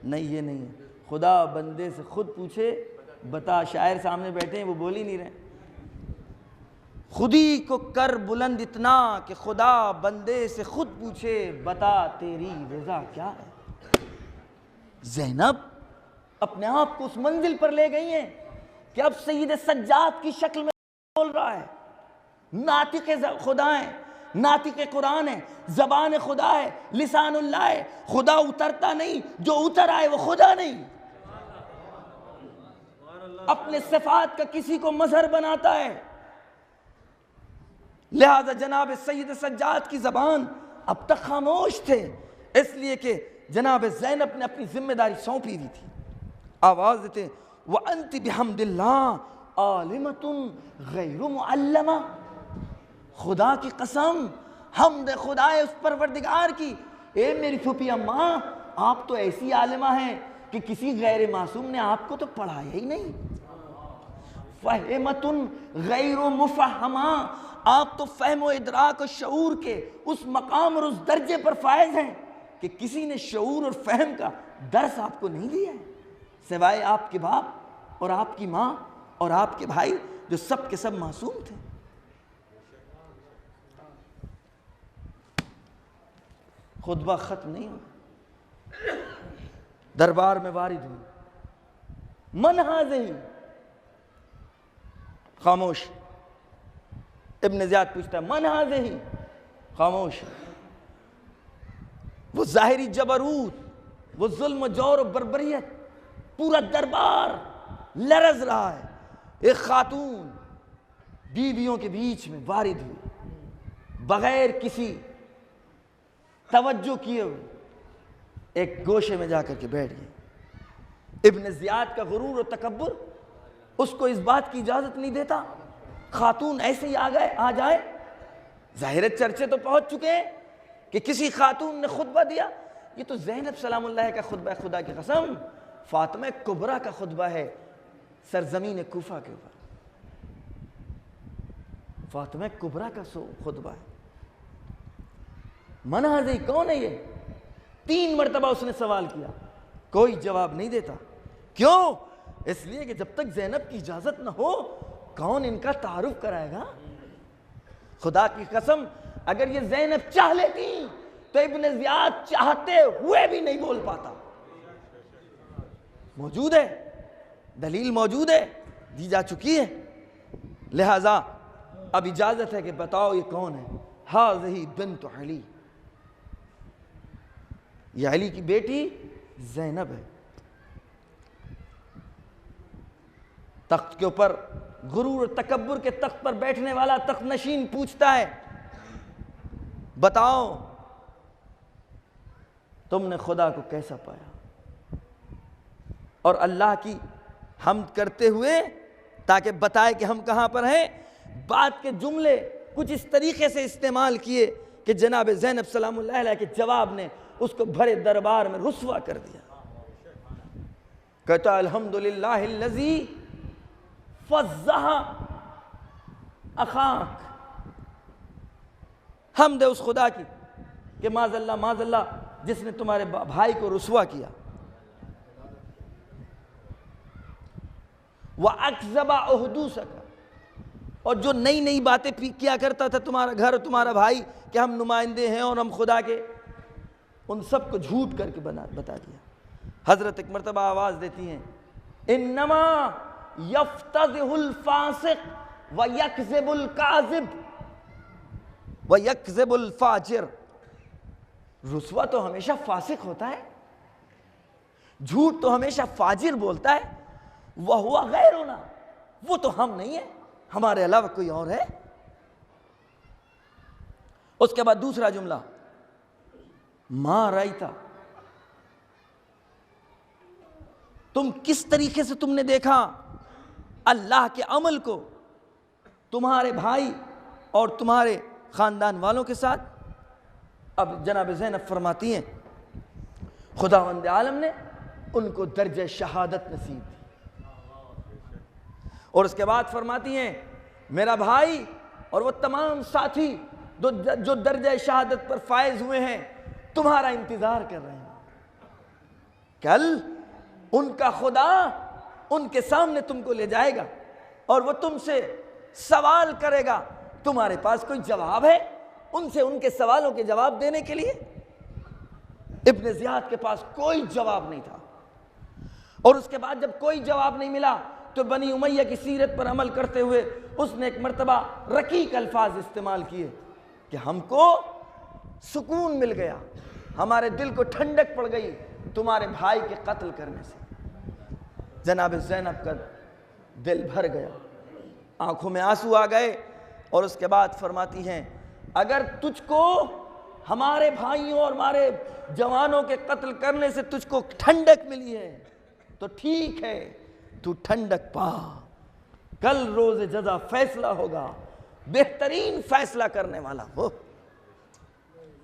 نہیں, یہ نہیں ہے. خدا بندے سے خود پوچھے بتا. شاعر سامنے بیٹھے ہیں وہ بول ہی نہیں رہے. خودی کو کر بلند اتنا کہ خدا بندے سے خود پوچھے بتا تیری رضا کیا ہے. زینب اپنے آپ کو اس منزل پر لے گئی ہیں کہ اب سید سجاد کی شکل میں بول رہا ہے. ناطق خدا ہے, ناطق قرآن ہے, زبان خدا ہے, لسان اللہ ہے. خدا اترتا نہیں, جو اتر آئے وہ خدا نہیں. اپنے صفات کا کسی کو مظہر بناتا ہے لہذا جناب سید سجاد کی زبان اب تک خاموش تھے، اس لیے کہ جناب زینب نے اپنی ذمہ داری سونپی ہوئی تھی۔ آواز دیتے وَأَنْتِ بِحَمْدِ اللَّهِ عَالِمَةٌ غَيْرُ مُعَلَّمَةٌ، خدا کی قسم، حمد خدا ہے اس پروردگار کی، اے میری پھوپھی اماں آپ تو ایسی عالمہ ہیں کہ کسی غیر معصوم نے آپ کو تو پڑھایا ہی نہیں۔ فَحِمَةٌ غَيْرُ مُفَحَّمَةٌ، آپ تو فہم و ادراک و شعور کے اس مقام اور اس درجے پر فائز ہیں کہ کسی نے شعور اور فہم کا درس آپ کو نہیں دیا ہے سوائے آپ کے باپ اور آپ کی ماں اور آپ کے بھائی جو سب کے سب معصوم تھے۔ خطبہ ختم نہیں ہوا، دربار میں وارد ہوئی، من ہذہ، خاموش۔ ابن زیاد پوچھتا ہے من ہذہ، خاموش۔ وہ ظاہری جبروت، وہ ظلم و جور و بربریت، پورا دربار لرز رہا ہے۔ ایک خاتون بیویوں کے بیچ میں وارد ہوئی، بغیر کسی توجہ کیے ہوئے ایک گوشے میں جا کر کے بیٹھ گئی۔ ابن زیاد کا غرور و تکبر اس کو اس بات کی اجازت نہیں دیتا خاتون ایسے ہی آ جائے۔ ظاہر چرچے تو پہنچ چکے ہیں کہ کسی خاتون نے خطبہ دیا، یہ تو زینب سلام اللہ کا خطبہ ہے، خدا کی قسم فاطمہ کبریٰ کا خطبہ ہے سرزمین کوفہ کے اوپر، فاطمہ کبریٰ کا خطبہ ہے۔ منہازی کون ہے یہ؟ 3 مرتبہ اس نے سوال کیا، کوئی جواب نہیں دیتا۔ کیوں؟ اس لیے کہ جب تک زینب کی اجازت نہ ہو کون ان کا تعارف کرائے گا؟ خدا کی قسم اگر یہ زینب چاہ لیتی تو ابن زیاد چاہتے ہوئے بھی نہیں بول پاتا۔ موجود ہے، دلیل موجود ہے، دی جا چکی ہے، لہذا اب اجازت ہے کہ بتاؤ یہ کون ہے؟ ہذہ بنت علی، یہ علی کی بیٹی زینب ہے۔ تخت کے اوپر غرور و تکبر کے تخت پر بیٹھنے والا تخت نشین پوچھتا ہے بتاؤ تم نے خدا کو کیسا پایا؟ اور اللہ کی حمد کرتے ہوئے تاکہ بتائے کہ ہم کہاں پر ہیں، بات کے جملے کچھ اس طریقے سے استعمال کیے کہ جناب زینب سلام اللہ علیہ کے جواب نے اس کو بھرے دربار میں رسوا کر دیا۔ کہتا الحمدللہ الذی فضح اخاک، حمد ہے اس خدا کی کہ معاذ اللہ جس نے تمہارے بھائی کو رسوا کیا۔ وَأَكْذَبَ أُحْدُوثَكَ، اور جو نئی نئی باتیں کیا کرتا تھا تمہارا گھر تمہارا بھائی کہ ہم نمائندے ہیں اور ہم خدا کے، ان سب کو جھوٹ کر کے بتا دیا۔ حضرت ایک مرتبہ آواز دیتی ہیں انما یفتضح الفاسق ویکذب الکاذب ویکذب الفاجر، رسوا تو ہمیشہ فاسق ہوتا ہے، جھوٹ تو ہمیشہ فاجر بولتا ہے، وہو غیرنا، وہ تو ہم نہیں ہیں، ہمارے علاوہ کوئی اور ہے۔ اس کے بعد دوسرا جملہ ما رأیتا، تم کس طریقے سے تم نے دیکھا اللہ کے عمل کو تمہارے بھائی اور تمہارے خاندان والوں کے ساتھ؟ اب جناب زینب فرماتی ہیں خداوند عالم نے ان کو درجہ شہادت نصیب دی، اور اس کے بعد فرماتی ہیں میرا بھائی اور وہ تمام ساتھی جو درجہ شہادت پر فائز ہوئے ہیں تمہارا انتظار کر رہے ہیں، کل ان کا خدا ان کے سامنے تم کو لے جائے گا اور وہ تم سے سوال کرے گا، تمہارے پاس کوئی جواب ہے ان سے ان کے سوالوں کے جواب دینے کے لیے؟ ابن زیاد کے پاس کوئی جواب نہیں تھا، اور اس کے بعد جب کوئی جواب نہیں ملا تو بنی امیہ کی سیرت پر عمل کرتے ہوئے اس نے ایک مرتبہ رقیق الفاظ استعمال کیے کہ ہم کو سکون مل گیا، ہمارے دل کو ٹھنڈک پڑ گئی تمہارے بھائی کے قتل کرنے سے۔ جناب زینب کا دل بھر گیا، آنکھوں میں آنسو آ گئے، اور اس کے بعد فرماتی ہیں اگر تجھ کو ہمارے بھائیوں اور ہمارے جوانوں کے قتل کرنے سے تجھ کو ٹھنڈک ملی ہے تو ٹھیک ہے، تو ٹھنڈک پا، کل روز جزا فیصلہ ہوگا، بہترین فیصلہ کرنے والا وہ۔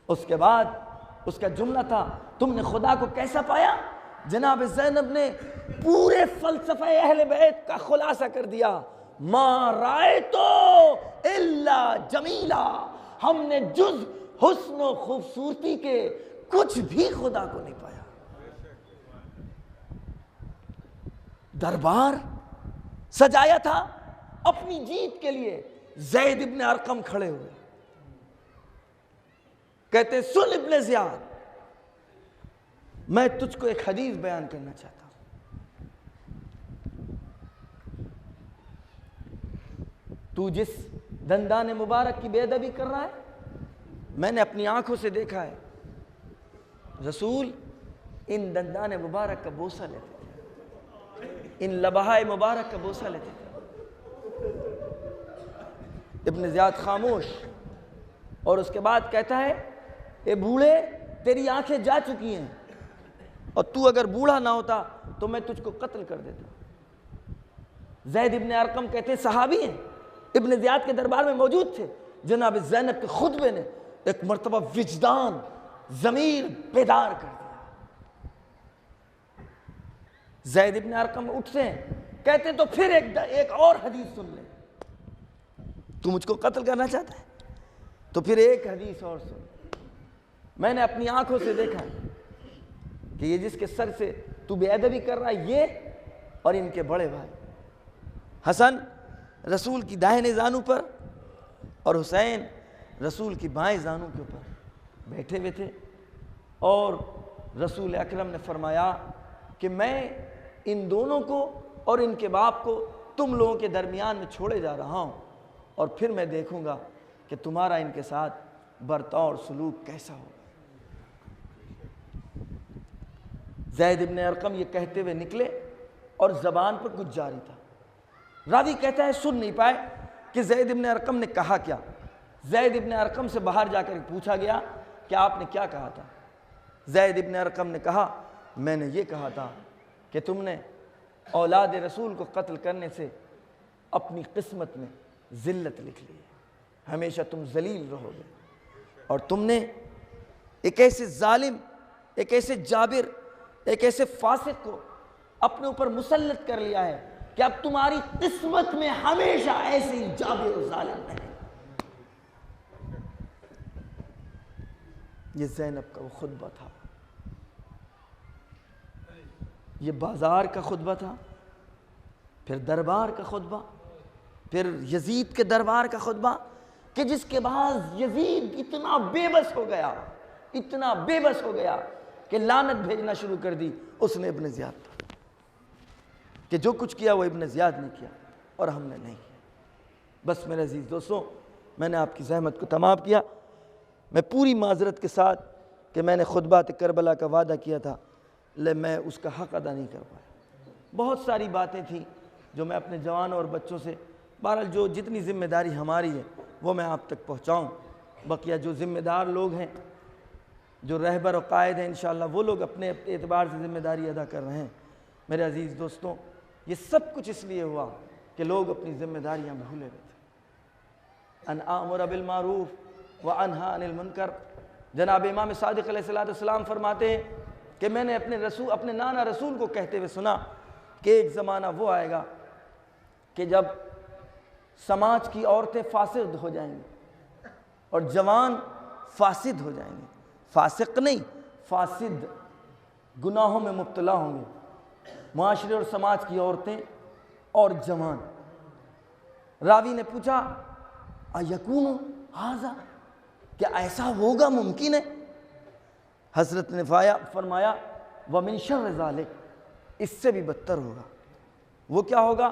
اس کے بعد اس کا جملہ تھا تم نے خدا کو کیسا پایا؟ جناب زینب نے پورے فلسفہ اہل بیت کا خلاصہ کر دیا، ما رائتو الا جمیلا، ہم نے جز حسن و خوبصورتی کے کچھ بھی خدا کو نہیں پایا۔ دربار سجایا تھا اپنی جیت کے لیے، زید ابن ارقم کھڑے ہوئے، کہتے سن ابن زیاد، میں تجھ کو ایک حدیث بیان کرنا چاہتا ہوں۔ تو جس دندان مبارک کی بے ادبی کر رہا ہے، میں نے اپنی آنکھوں سے دیکھا ہے، رسول ان دندان مبارک کا بوسہ لیتے تھے، ان لبہائے مبارک کا بوسہ لیتے تھے۔ ابن زیاد خاموش، اور اس کے بعد کہتا ہے اے بوڑھے تیری آنکھیں جا چکی ہیں، اور تو اگر بوڑھا نہ ہوتا تو میں تجھ کو قتل کر دیتا۔ زید ابن ارقم کہتے ہیں صحابی ہیں، ابن زیاد کے دربار میں موجود تھے، جناب زینب کے خطبے نے ایک مرتبہ وجدان ضمیر بیدار کر دیا۔ زید ابن ارقم اٹھتے ہیں، کہتے ہیں تو پھر ایک اور حدیث سن لے، تو مجھ کو قتل کرنا چاہتا ہے تو پھر ایک حدیث اور سن، میں نے اپنی آنکھوں سے دیکھا کہ یہ جس کے سر سے تو بے ادبی کر رہا ہے، یہ اور ان کے بڑے بھائی حسن رسول کی داہنے زانو پر اور حسین رسول کی بائیں زانو کے اوپر بیٹھے ہوئے تھے، اور رسول اکرم نے فرمایا کہ میں ان دونوں کو اور ان کے باپ کو تم لوگوں کے درمیان میں چھوڑے جا رہا ہوں، اور پھر میں دیکھوں گا کہ تمہارا ان کے ساتھ برتاؤ اور سلوک کیسا ہو۔ زید ابن ارقم یہ کہتے ہوئے نکلے اور زبان پر کچھ جاری تھا، راوی کہتا ہے سن نہیں پائے کہ زید ابن ارقم نے کہا کیا۔ زید ابن ارقم سے باہر جا کر پوچھا گیا کہ آپ نے کیا کہا تھا؟ زید ابن ارقم نے کہا میں نے یہ کہا تھا کہ تم نے اولاد رسول کو قتل کرنے سے اپنی قسمت میں ذلت لکھ لی ہے، ہمیشہ تم ذلیل رہو گے، اور تم نے ایک ایسے ظالم، ایک ایسے جابر، ایک ایسے فاسق کو اپنے اوپر مسلط کر لیا ہے کہ اب تمہاری قسمت میں ہمیشہ ایسے ہی جابر و ظالم رہے۔ یہ زینب کا وہ خطبہ تھا، یہ بازار کا خطبہ تھا، پھر دربار کا خطبہ، پھر یزید کے دربار کا خطبہ، کہ جس کے بعد یزید اتنا بے بس ہو گیا، اتنا بے بس ہو گیا کہ لعنت بھیجنا شروع کر دی اس نے ابن زیاد پر، کہ جو کچھ کیا وہ ابن زیاد نے کیا اور ہم نے نہیں کیا۔ بس میرے عزیز دوستوں، میں نے آپ کی زحمت کو تمام کیا، میں پوری معذرت کے ساتھ کہ میں نے خطبات کربلا کا وعدہ کیا تھا لیکن میں اس کا حق ادا نہیں کر پایا۔ بہت ساری باتیں تھیں جو میں اپنے جوانوں اور بچوں سے، بہرحال جو جتنی ذمہ داری ہماری ہے وہ میں آپ تک پہنچاؤں، بقیہ جو ذمہ دار لوگ ہیں، جو رہبر و قائد ہیں، انشاءاللہ وہ لوگ اپنے اعتبار سے ذمہ داری ادا کر رہے ہیں۔ میرے عزیز دوستوں، یہ سب کچھ اس لیے ہوا کہ لوگ اپنی ذمہ داریاں بھولے ہوئے تھے۔ ان آمر بالمعروف و انہا عن المنکر، جناب امام صادق علیہ السلام فرماتے ہیں کہ میں نے اپنے نانا رسول کو کہتے ہوئے سنا کہ ایک زمانہ وہ آئے گا کہ جب سماج کی عورتیں فاسد ہو جائیں گی اور جوان فاسد ہو جائیں گے، فاسق نہیں، فاسد، گناہوں میں مبتلا ہوں گے معاشرے اور سماج کی عورتیں اور جوان۔ راوی نے پوچھا اَیَکُونُ ھَذَا، کیا ایسا ہوگا، ممکن ہے؟ حضرت نے فرمایا وَمِن شَرِّ ذَلِکَ، اس سے بھی بدتر ہوگا۔ وہ کیا ہوگا؟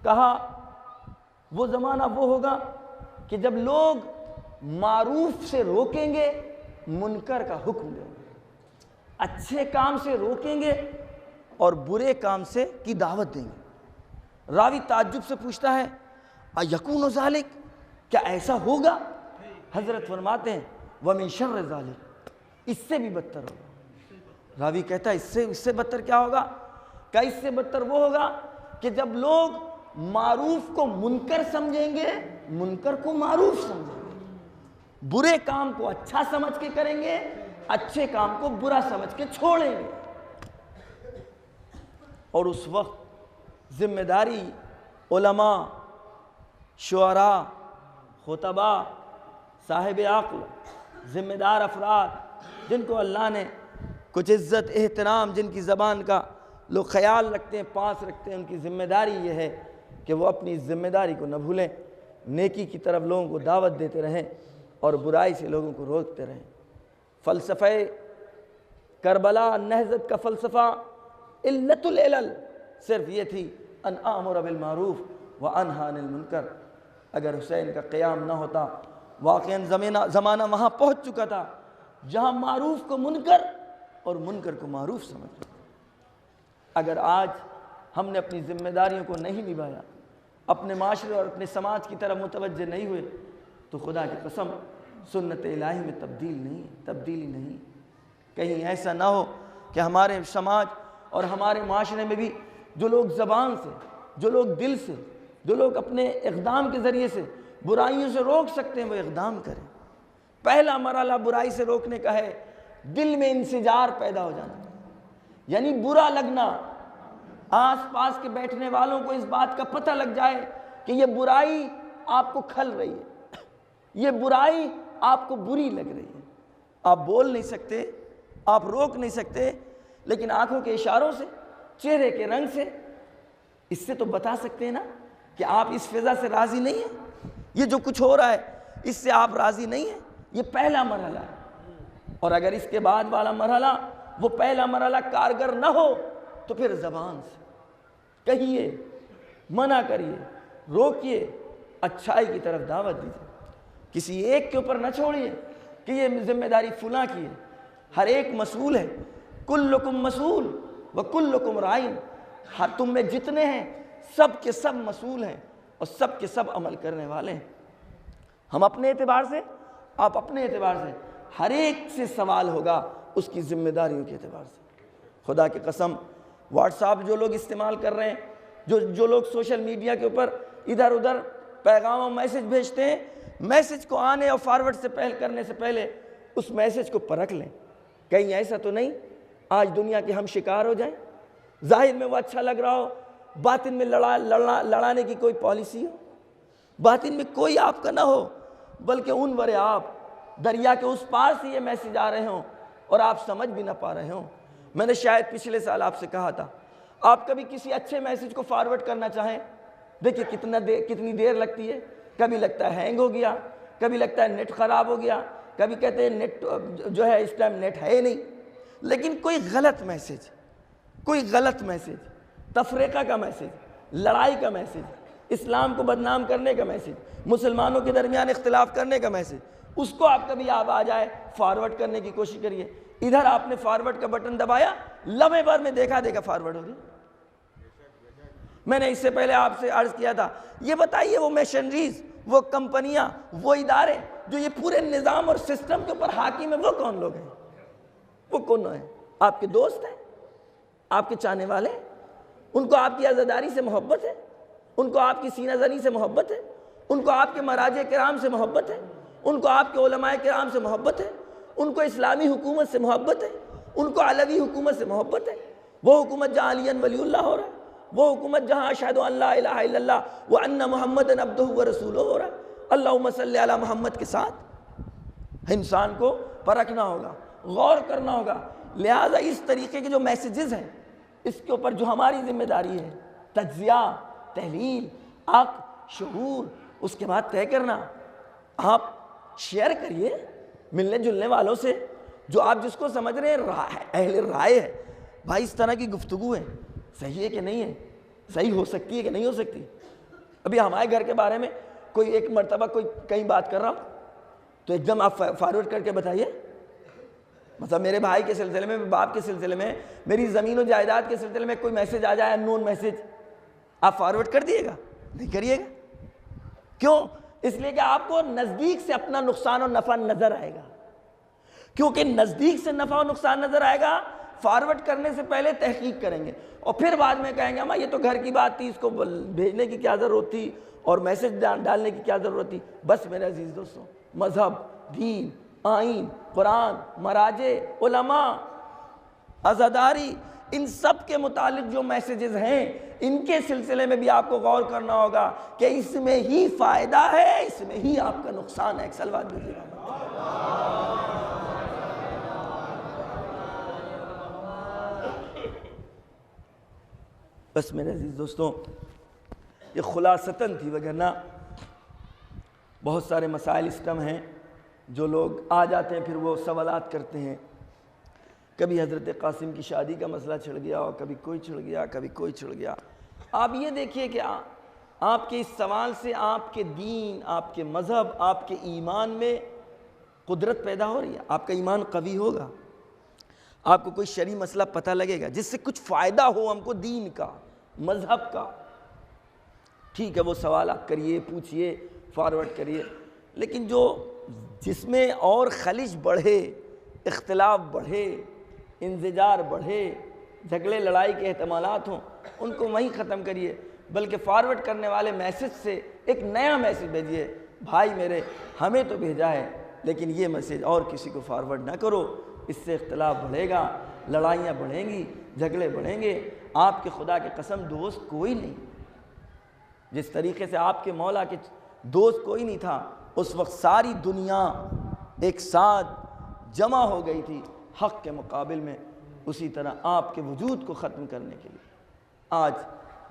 کہا وہ زمانہ وہ ہوگا کہ جب لوگ معروف سے روکیں گے، منکر کا حکم دیں گے، اچھے کام سے روکیں گے اور برے کام سے کی دعوت دیں گے۔ راوی تعجب سے پوچھتا ہے اَیَکُونُ ذَلِکَ، کیا ایسا ہوگا؟ حضرت فرماتے ہیں وَمِن شَرِّ ذَلِكَ، اس سے بھی بدتر ہوگا۔ راوی کہتا ہے اس سے بدتر کیا ہوگا؟ کہ اس سے بدتر وہ ہوگا کہ جب لوگ معروف کو منکر سمجھیں گے، منکر کو معروف سمجھیں گے، برے کام کو اچھا سمجھ کے کریں گے، اچھے کام کو برا سمجھ کے چھوڑیں گے۔ اور اس وقت ذمہ داری علماء، شعراء، خطباء، صاحب عقل، ذمہ دار افراد جن کو اللہ نے کچھ عزت احترام، جن کی زبان کا لوگ خیال رکھتے ہیں، پاس رکھتے ہیں، ان کی ذمہ داری یہ ہے کہ وہ اپنی ذمہ داری کو نہ بھولیں، نیکی کی طرف لوگوں کو دعوت دیتے رہیں اور برائی سے لوگوں کو روکتے رہیں۔ فلسفہ کربلا، نہضت کا فلسفہ علت العلل صرف یہ تھی ان آمر بالمعروف وانہی عن المنکر۔ اگر حسین کا قیام نہ ہوتا، واقعاً زمانہ وہاں پہنچ چکا تھا جہاں معروف کو منکر اور منکر کو معروف سمجھتے۔ اگر آج ہم نے اپنی ذمہ داریوں کو نہیں نبھایا، اپنے معاشرے اور اپنے سماج کی طرف متوجہ نہیں ہوئے، تو خدا کی قسم سنت الہی میں تبدیلی نہیں۔ کہیں ایسا نہ ہو کہ ہمارے سماج اور ہمارے معاشرے میں بھی جو لوگ زبان سے، جو لوگ دل سے، جو لوگ اپنے اقدام کے ذریعے سے برائیوں سے روک سکتے ہیں وہ اقدام کریں۔ پہلا مرحلہ برائی سے روکنے کا ہے دل میں انسجار پیدا ہو جانا، یعنی برا لگنا، آس پاس کے بیٹھنے والوں کو اس بات کا پتہ لگ جائے کہ یہ برائی آپ کو کھل رہی ہے، یہ برائی آپ کو بری لگ رہی ہے۔ آپ بول نہیں سکتے، آپ روک نہیں سکتے، لیکن آنکھوں کے اشاروں سے، چہرے کے رنگ سے اس سے تو بتا سکتے ہیں نا کہ آپ اس فضا سے راضی نہیں ہیں، یہ جو کچھ ہو رہا ہے اس سے آپ راضی نہیں ہیں۔ یہ پہلا مرحلہ ہے، اور اگر اس کے بعد والا مرحلہ، وہ پہلا مرحلہ کارگر نہ ہو تو پھر زبان سے کہیے، منع کریے، روکیے، اچھائی کی طرف دعوت دیجیے۔ کسی ایک کے اوپر نہ چھوڑیے کہ یہ ذمہ داری فلاں کی ہے، ہر ایک مسئول ہے۔ کلکم مسئول وکلکم رائن، ہر تم میں جتنے ہیں سب کے سب مسئول ہیں اور سب کے سب عمل کرنے والے ہیں۔ ہم اپنے اعتبار سے، آپ اپنے اعتبار سے، ہر ایک سے سوال ہوگا اس کی ذمہ داریوں کے اعتبار سے۔ خدا کی قسم واٹس ایپ جو لوگ استعمال کر رہے ہیں، جو لوگ سوشل میڈیا کے اوپر ادھر ادھر پیغام و میسج بھیجتے ہیں، میسج کو آنے اور فارورڈ سے کرنے سے پہلے اس میسج کو پرکھ لیں، کہیں ایسا تو نہیں آج دنیا کے ہم شکار ہو جائیں۔ ظاہر میں وہ اچھا لگ رہا ہو، باطن میں لڑانے کی کوئی پالیسی ہو، باطن میں کوئی آپ کا نہ ہو، بلکہ ان ورے آپ دریا کے اس پار سے یہ میسج آ رہے ہوں اور آپ سمجھ بھی نہ پا رہے ہوں۔ میں نے شاید پچھلے سال آپ سے کہا تھا، آپ کبھی کسی اچھے میسج کو فارورڈ کرنا چاہیں، دیکھیں کتنی دیر لگتی ہے۔ کبھی لگتا ہے ہینگ ہو گیا، کبھی لگتا ہے نیٹ خراب ہو گیا، کبھی کہتے ہیں نیٹ جو ہے اس ٹائم نیٹ ہے نہیں۔ لیکن کوئی غلط میسج، تفریقہ کا میسج، لڑائی کا میسج، اسلام کو بدنام کرنے کا میسج، مسلمانوں کے درمیان اختلاف کرنے کا میسج، اس کو آپ کبھی آ جائے فارورڈ کرنے کی کوشش کریے۔ ادھر آپ نے فارورڈ کا بٹن دبایا، لمحے بھر میں دیکھا فارورڈ ہو گئی۔ میں نے اس سے پہلے آپ سے عرض کیا تھا، یہ بتائیے وہ میشنریز، وہ کمپنیاں، وہ ادارے جو یہ پورے نظام اور سسٹم کے اوپر حاکم ہیں، وہ کون لوگ ہیں؟ وہ کون ہیں؟ آپ کے دوست ہیں، آپ کے چاہنے والے ہیں، ان کو آپ کی عزاداری سے محبت ہے، ان کو آپ کی سینہ زنی سے محبت ہے، ان کو آپ کے مراجع کرام سے محبت ہے، ان کو آپ کے علماء کرام سے محبت ہے، ان کو اسلامی حکومت سے محبت ہے، ان کو علوی حکومت سے محبت ہے۔ وہ حکومت جہاں علی ولی اللہ ہو رہا ہے، وہ حکومت جہاں اشہد ان لا الہ الا اللہ وان محمدا عبدہ ورسولہ ہو رہا ہے، اللہم صلی علی محمد کے ساتھ انسان کو پرکھنا ہوگا، غور کرنا ہوگا۔ لہٰذا اس طریقے کے جو میسیجز ہیں، اس کے اوپر جو ہماری ذمہ داری ہے، تجزیہ، تحلیل، عقل، شعور، اس کے بعد طے کرنا۔ آپ شیئر کریے ملنے جلنے والوں سے، جو آپ جس کو سمجھ رہے ہیں اہل رائے ہے، بھائی اس طرح کی گفتگو ہے، صحیح ہے کہ نہیں ہے، صحیح ہو سکتی ہے کہ نہیں ہو سکتی۔ ابھی ہمارے گھر کے بارے میں کوئی ایک مرتبہ کوئی کہیں بات کر رہا ہو تو ایک دم آپ فارورڈ کر کے بتائیے۔ مثلا میرے بھائی کے سلسلے میں، باپ کے سلسلے میں، میری زمین و جائیداد کے سلسلے میں کوئی میسج آ جائے، ان نون میسج، آپ فارورڈ کر دیے گا؟ نہیں کریے گا۔ کیوں؟ اس لیے کہ آپ کو نزدیک سے اپنا نقصان و نفع نظر آئے گا، کیونکہ نزدیک سے نفع و نقصان نظر آئے گا، فارورڈ کرنے سے پہلے تحقیق کریں گے اور پھر بعد میں کہیں گے اما یہ تو گھر کی بات تھی، اس کو بھیجنے کی کیا ضرورت تھی اور میسج ڈالنے کی کیا ضرورت تھی۔ بس میرے عزیز دوستوں، مذہب، دین، آئین، قرآن، مراجع، علماء، عزاداری، ان سب کے متعلق جو میسیجز ہیں ان کے سلسلے میں بھی آپ کو غور کرنا ہوگا کہ اس میں ہی فائدہ ہے، اس میں ہی آپ کا نقصان ہے۔ ایک صلوات دیجیے گا۔ بس میرے عزیز دوستوں، یہ خلاصتاً تھی، وگرنہ بہت سارے مسائل اس ٹائم ہیں جو لوگ آ جاتے ہیں پھر وہ سوالات کرتے ہیں۔ کبھی حضرت قاسم کی شادی کا مسئلہ چھڑ گیا اور کبھی کوئی چھڑ گیا، کبھی کوئی چھڑ گیا۔ آپ یہ دیکھیے کہ آپ کے اس سوال سے آپ کے دین، آپ کے مذہب، آپ کے ایمان میں قدرت پیدا ہو رہی ہے، آپ کا ایمان قوی ہوگا، آپ کو کوئی شرعی مسئلہ پتہ لگے گا جس سے کچھ فائدہ ہو ہم کو، دین کا، مذہب کا۔ ٹھیک ہے، وہ سوال آپ کریے، پوچھئے، فارورڈ کریے، لیکن جس میں اور خلش بڑھے، اختلاف بڑھے، انزجار بڑھے، جھگڑے لڑائی کے احتمالات ہوں، ان کو وہیں ختم کریے، بلکہ فارورڈ کرنے والے میسج سے ایک نیا میسج بھیجیے، بھائی میرے ہمیں تو بھیجا ہے لیکن یہ میسج اور کسی کو فارورڈ نہ کرو، اس سے اختلاف بڑھے گا، لڑائیاں بڑھیں گی، جھگڑے بڑھیں گے۔ آپ کے خدا کی قسم دوست کوئی نہیں، جس طریقے سے آپ کے مولا کے دوست کوئی نہیں تھا، اس وقت ساری دنیا ایک ساتھ جمع ہو گئی تھی حق کے مقابل میں، اسی طرح آپ کے وجود کو ختم کرنے کے لیے آج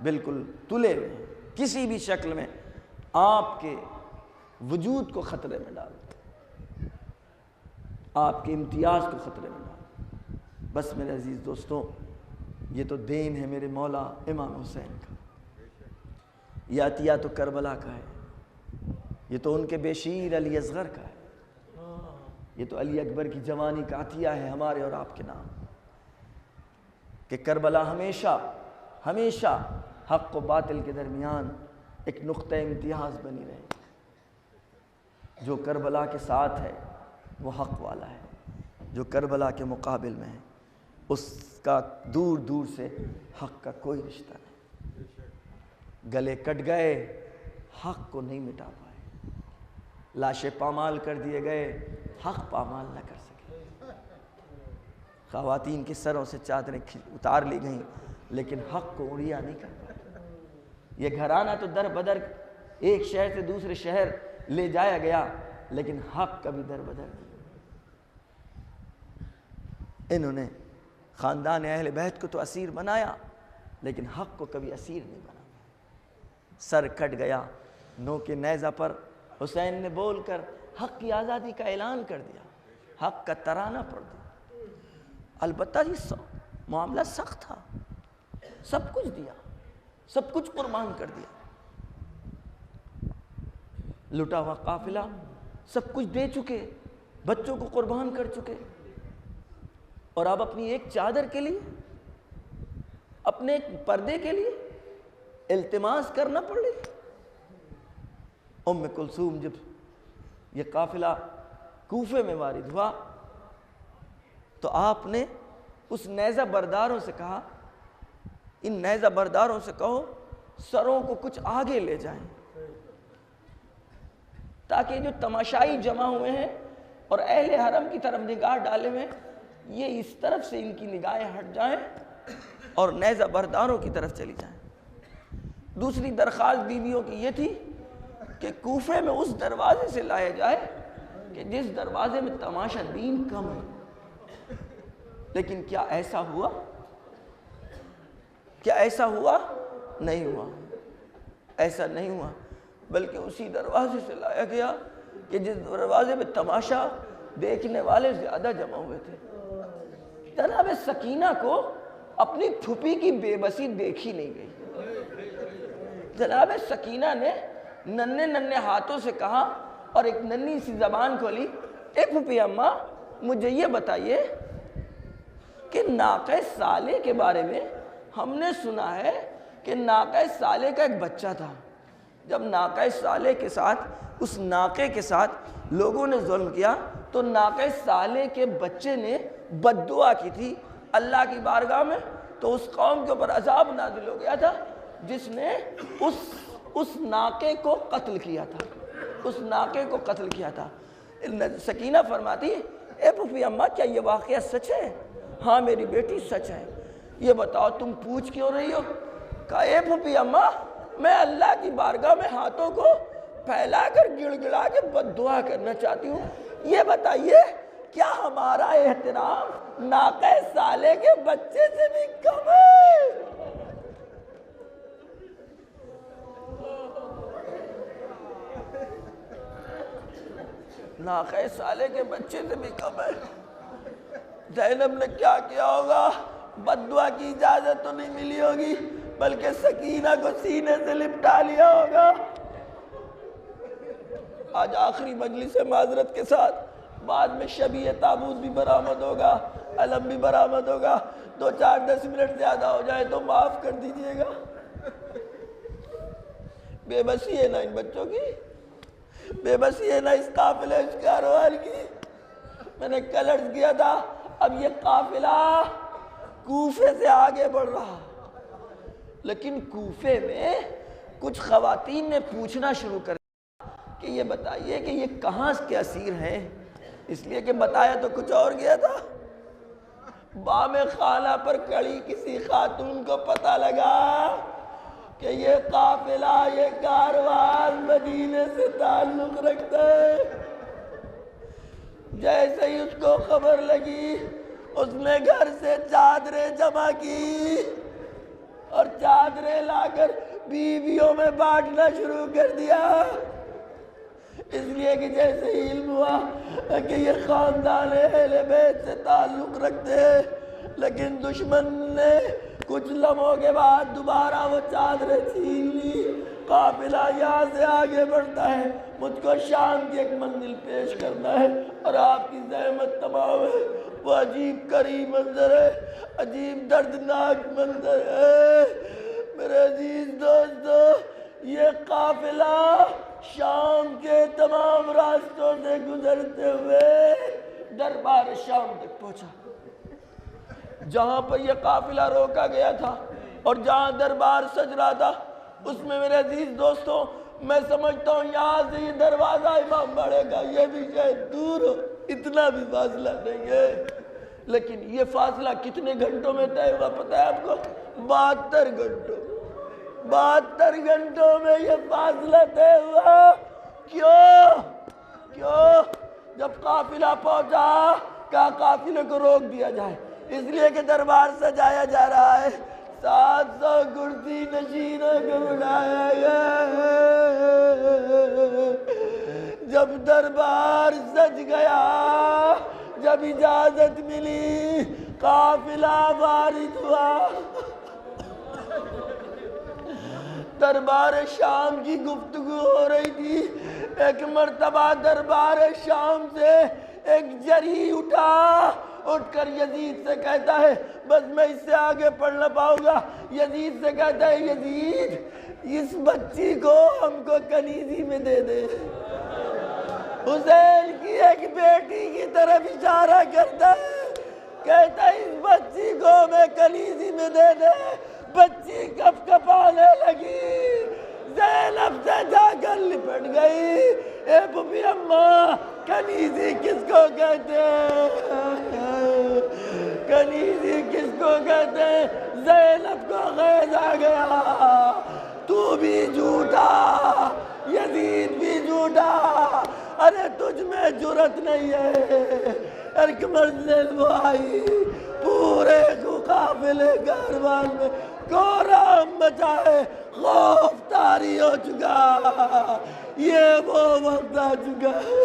بالکل تلے ہوئے ہیں، کسی بھی شکل میں آپ کے وجود کو خطرے میں ڈال دیں، آپ کے امتیاز کو خطرے میں ڈال دیں۔ بس میرے عزیز دوستوں، یہ تو دین ہے میرے مولا امام حسین کا، یہ عطیہ تو کربلا کا ہے، یہ تو ان کے بیشیر علی اصغر کا ہے، یہ تو علی اکبر کی جوانی کا عطیہ ہے ہمارے اور آپ کے نام، کہ کربلا ہمیشہ ہمیشہ حق و باطل کے درمیان ایک نقطہ امتیاز بنی رہے۔ جو کربلا کے ساتھ ہے وہ حق والا ہے، جو کربلا کے مقابل میں ہے اس کا دور دور سے حق کا کوئی رشتہ نہیں۔ گلے کٹ گئے، حق کو نہیں مٹا پائے، لاشیں پامال کر دیے گئے، حق پامال نہ کر سکے۔ خواتین کے سروں سے چادریں اتار لی گئیں لیکن حق کو اڑیا نہیں کر پائے۔ یہ گھرانہ تو در بدر ایک شہر سے دوسرے شہر لے جایا گیا لیکن حق کبھی در بدر نہیں۔ انہوں نے خاندان اہل بیت کو تو اسیر بنایا لیکن حق کو کبھی اسیر نہیں بنا۔ سر کٹ گیا، نو کے نیزہ پر حسین نے بول کر حق کی آزادی کا اعلان کر دیا، حق کا ترانہ پڑھ دیا۔ البتہ یہ معاملہ سخت تھا، سب کچھ دیا، سب کچھ قربان کر دیا، لٹا ہوا قافلہ سب کچھ دے چکے، بچوں کو قربان کر چکے، اور اب اپنی ایک چادر کے لیے، اپنے ایک پردے کے لیے التماس کرنا پڑ رہی۔ ام کلثوم جب یہ قافلہ کوفے میں وارد ہوا تو آپ نے اس نیزہ برداروں سے کہا، ان نیزہ برداروں سے کہو سروں کو کچھ آگے لے جائیں تاکہ جو تماشائی جمع ہوئے ہیں اور اہل حرم کی طرف نگاہ ڈالے ہوئے یہ اس طرف سے ان کی نگاہیں ہٹ جائیں اور نیزہ برداروں کی طرف چلی جائیں۔ دوسری درخواست بیویوں کی یہ تھی کہ کوفے میں اس دروازے سے لائے جائے کہ جس دروازے میں تماشا بین کم ہے۔ لیکن کیا ایسا ہوا؟ کیا ایسا ہوا؟ نہیں ہوا، ایسا نہیں ہوا، بلکہ اسی دروازے سے لایا گیا کہ جس دروازے میں تماشا دیکھنے والے زیادہ جمع ہوئے تھے۔ جناب سکینہ کو اپنی پھوپھی کی بے بسی دیکھی نہیں گئی۔ جناب سکینہ نے ننھے ننھے ہاتھوں سے کہا اور ایک ننھی سی زبان کھولی، اے پھوپھی اماں مجھے یہ بتائیے کہ ناقہ صالح کے بارے میں ہم نے سنا ہے کہ ناقہ صالح کا ایک بچہ تھا، جب ناقہ صالح کے ساتھ، اس ناقے کے ساتھ لوگوں نے ظلم کیا تو ناقہ صالح کے بچے نے بد دعا کی تھی اللہ کی بارگاہ میں، تو اس قوم کے اوپر عذاب نازل ہو گیا تھا جس نے اس ناقے کو قتل کیا تھا، اس ناقے کو قتل کیا تھا۔ سکینہ فرماتی اے پھوپھی اماں کیا یہ واقعہ سچ ہے؟ ہاں میری بیٹی سچ ہے۔ یہ بتاؤ تم پوچھ کیوں رہی ہو؟ کہا اے پھوپھی اماں میں اللہ کی بارگاہ میں ہاتھوں کو پھیلا کر گڑ گڑا کے بد دعا کرنا چاہتی ہوں، یہ بتائیے کیا ہمارا احترام ناقہ صالح کے بچے سے بھی کم ہے؟ ناقہ صالح کے بچے سے بھی کم ہے۔ زینب نے کیا کیا ہوگا؟ بد دعا کی اجازت تو نہیں ملی ہوگی، بلکہ سکینہ کو سینے سے لپٹا لیا ہوگا۔ آج آخری مجلس معذرت کے ساتھ، بعد میں شبیہ تابوت بھی برآمد ہوگا، علم بھی برآمد ہوگا، 2-4-10 منٹ زیادہ ہو جائے تو معاف کر دیجئے گا۔ بے بسی ہے نا ان بچوں کی، بے بسی ہے نا اس قافلے اس کاروان کی۔ میں نے کل عرض کیا تھا اب یہ قافلہ کوفے سے آگے بڑھ رہا، لیکن کوفے میں کچھ خواتین نے پوچھنا شروع کر دیا کہ یہ بتائیے کہ یہ کہاں کے اسیر ہیں، اس لیے کہ بتایا تو کچھ اور گیا تھا۔ بام خانہ پر کھڑی کسی خاتون کو پتہ لگا کہ یہ قافلہ، یہ کاروان مدینے سے تعلق رکھتا ہے۔ جیسے ہی اس کو خبر لگی اس نے گھر سے چادریں جمع کی اور چادریں لا کر بیویوں میں بانٹنا شروع کر دیا، اس لیے کہ جیسے ہی علم ہوا کہ یہ خاندان اہل بیت سے تعلق رکھتے ہیں، لیکن دشمن نے کچھ لمحوں کے بعد دوبارہ وہ چادریں چھین لی۔ قافلہ یہاں سے آگے بڑھتا ہے، مجھ کو شام کی ایک منزل پیش کرنا ہے اور آپ کی زحمت تمام ہے۔ وہ عجیب قریب منظر ہے، عجیب دردناک منظر ہے میرے عزیز دوستو۔ یہ قافلہ شام کے تمام راستوں سے گزرتے ہوئے دربار شام تک پہنچا، جہاں پر یہ قافلہ روکا گیا تھا اور جہاں دربار سج رہا تھا اس میں میرے عزیز دوستوں میں سمجھتا ہوں یہاں سے یہ دروازہ امام باڑے کا یہ بھی شاید دور ہو، اتنا بھی فاصلہ نہیں ہے، لیکن یہ فاصلہ کتنے گھنٹوں میں طے ہوا پتہ ہے آپ کو؟ 72 گھنٹوں، 72 گھنٹوں میں یہ فاصلہ طے ہوا۔ کیوں؟ جب قافلہ پہنچا کہا قافلے کو روک دیا جائے، اس لیے کہ دربار سجایا جا رہا ہے، 700 کرسی نشینوں کو بلایا گیا۔ جب دربار سج گیا، جب اجازت ملی، قافلہ وارد ہوا۔ دربار شام کی گفتگو ہو رہی تھی، ایک مرتبہ دربار شام سے ایک جری اٹھ کر یزید سے کہتا ہے بس میں اس سے آگے پڑھ نہ پاؤں گا۔ یزید سے کہتا ہے یزید اس بچی کو ہم کو کنیزی میں دے دے۔ حسین کی ایک بیٹی کی طرف اشارہ کرتا ہے، کہتا ہے اس بچی کو میں کنیزی میں دے دے۔ بچی کپ کپانے لگی، زینب سے جا کر لپٹ گئی۔ اے پھوپھی اماں کنیزی کس کو کہتے ہیں؟ کنیزی کس کو کہتے ہیں؟ زینب کو غیظ آ گیا، تو بھی جھوٹا، یزید بھی جھوٹا، ارے تجھ میں جرت نہیں ہے۔ ایک منزل وہ آئی، پورے قافلے کاروان میں کوہرام مچا ہے، خوف طاری ہو چکا، یہ وہ وقت آ چکا ہے۔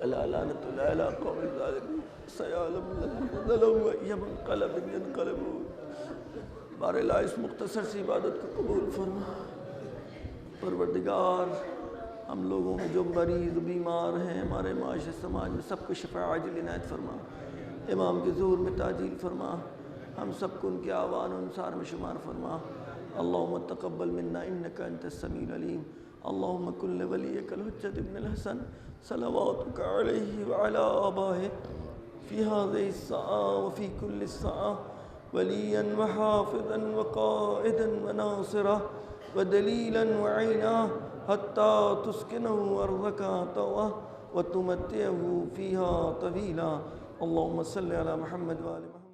اللہ لعنت اللہ علی قوم الظالمین سیعلم الذین ظلموا أی منقلب ینقلبون۔ بار اللہ اس مختصر سی عبادت کو قبول فرما۔ پروردگار ہم لوگوں میں جو مریض بیمار ہیں، ہمارے معاشرے سماج میں سب کو شفا عاجل عنایت فرما، امام کے ظہور میں تعجیل فرما، ہم سب کو ان کے آوان و انصار میں شمار فرما. اللہم تقبل منا انکا انت السمیع العلیم. اللہم کل ولیک الحجت ابن الحسن صلواتک علیہ وعلا آبائہ فی هذه الساعة وفی کل الساعة ولیا وحافظا وقائدا وناصرا ودلیلا وعینا حتی تسکنه ارضک طوعا وتمتعه فیہا طویلا. اللہم صلی علی محمد وآل محمد.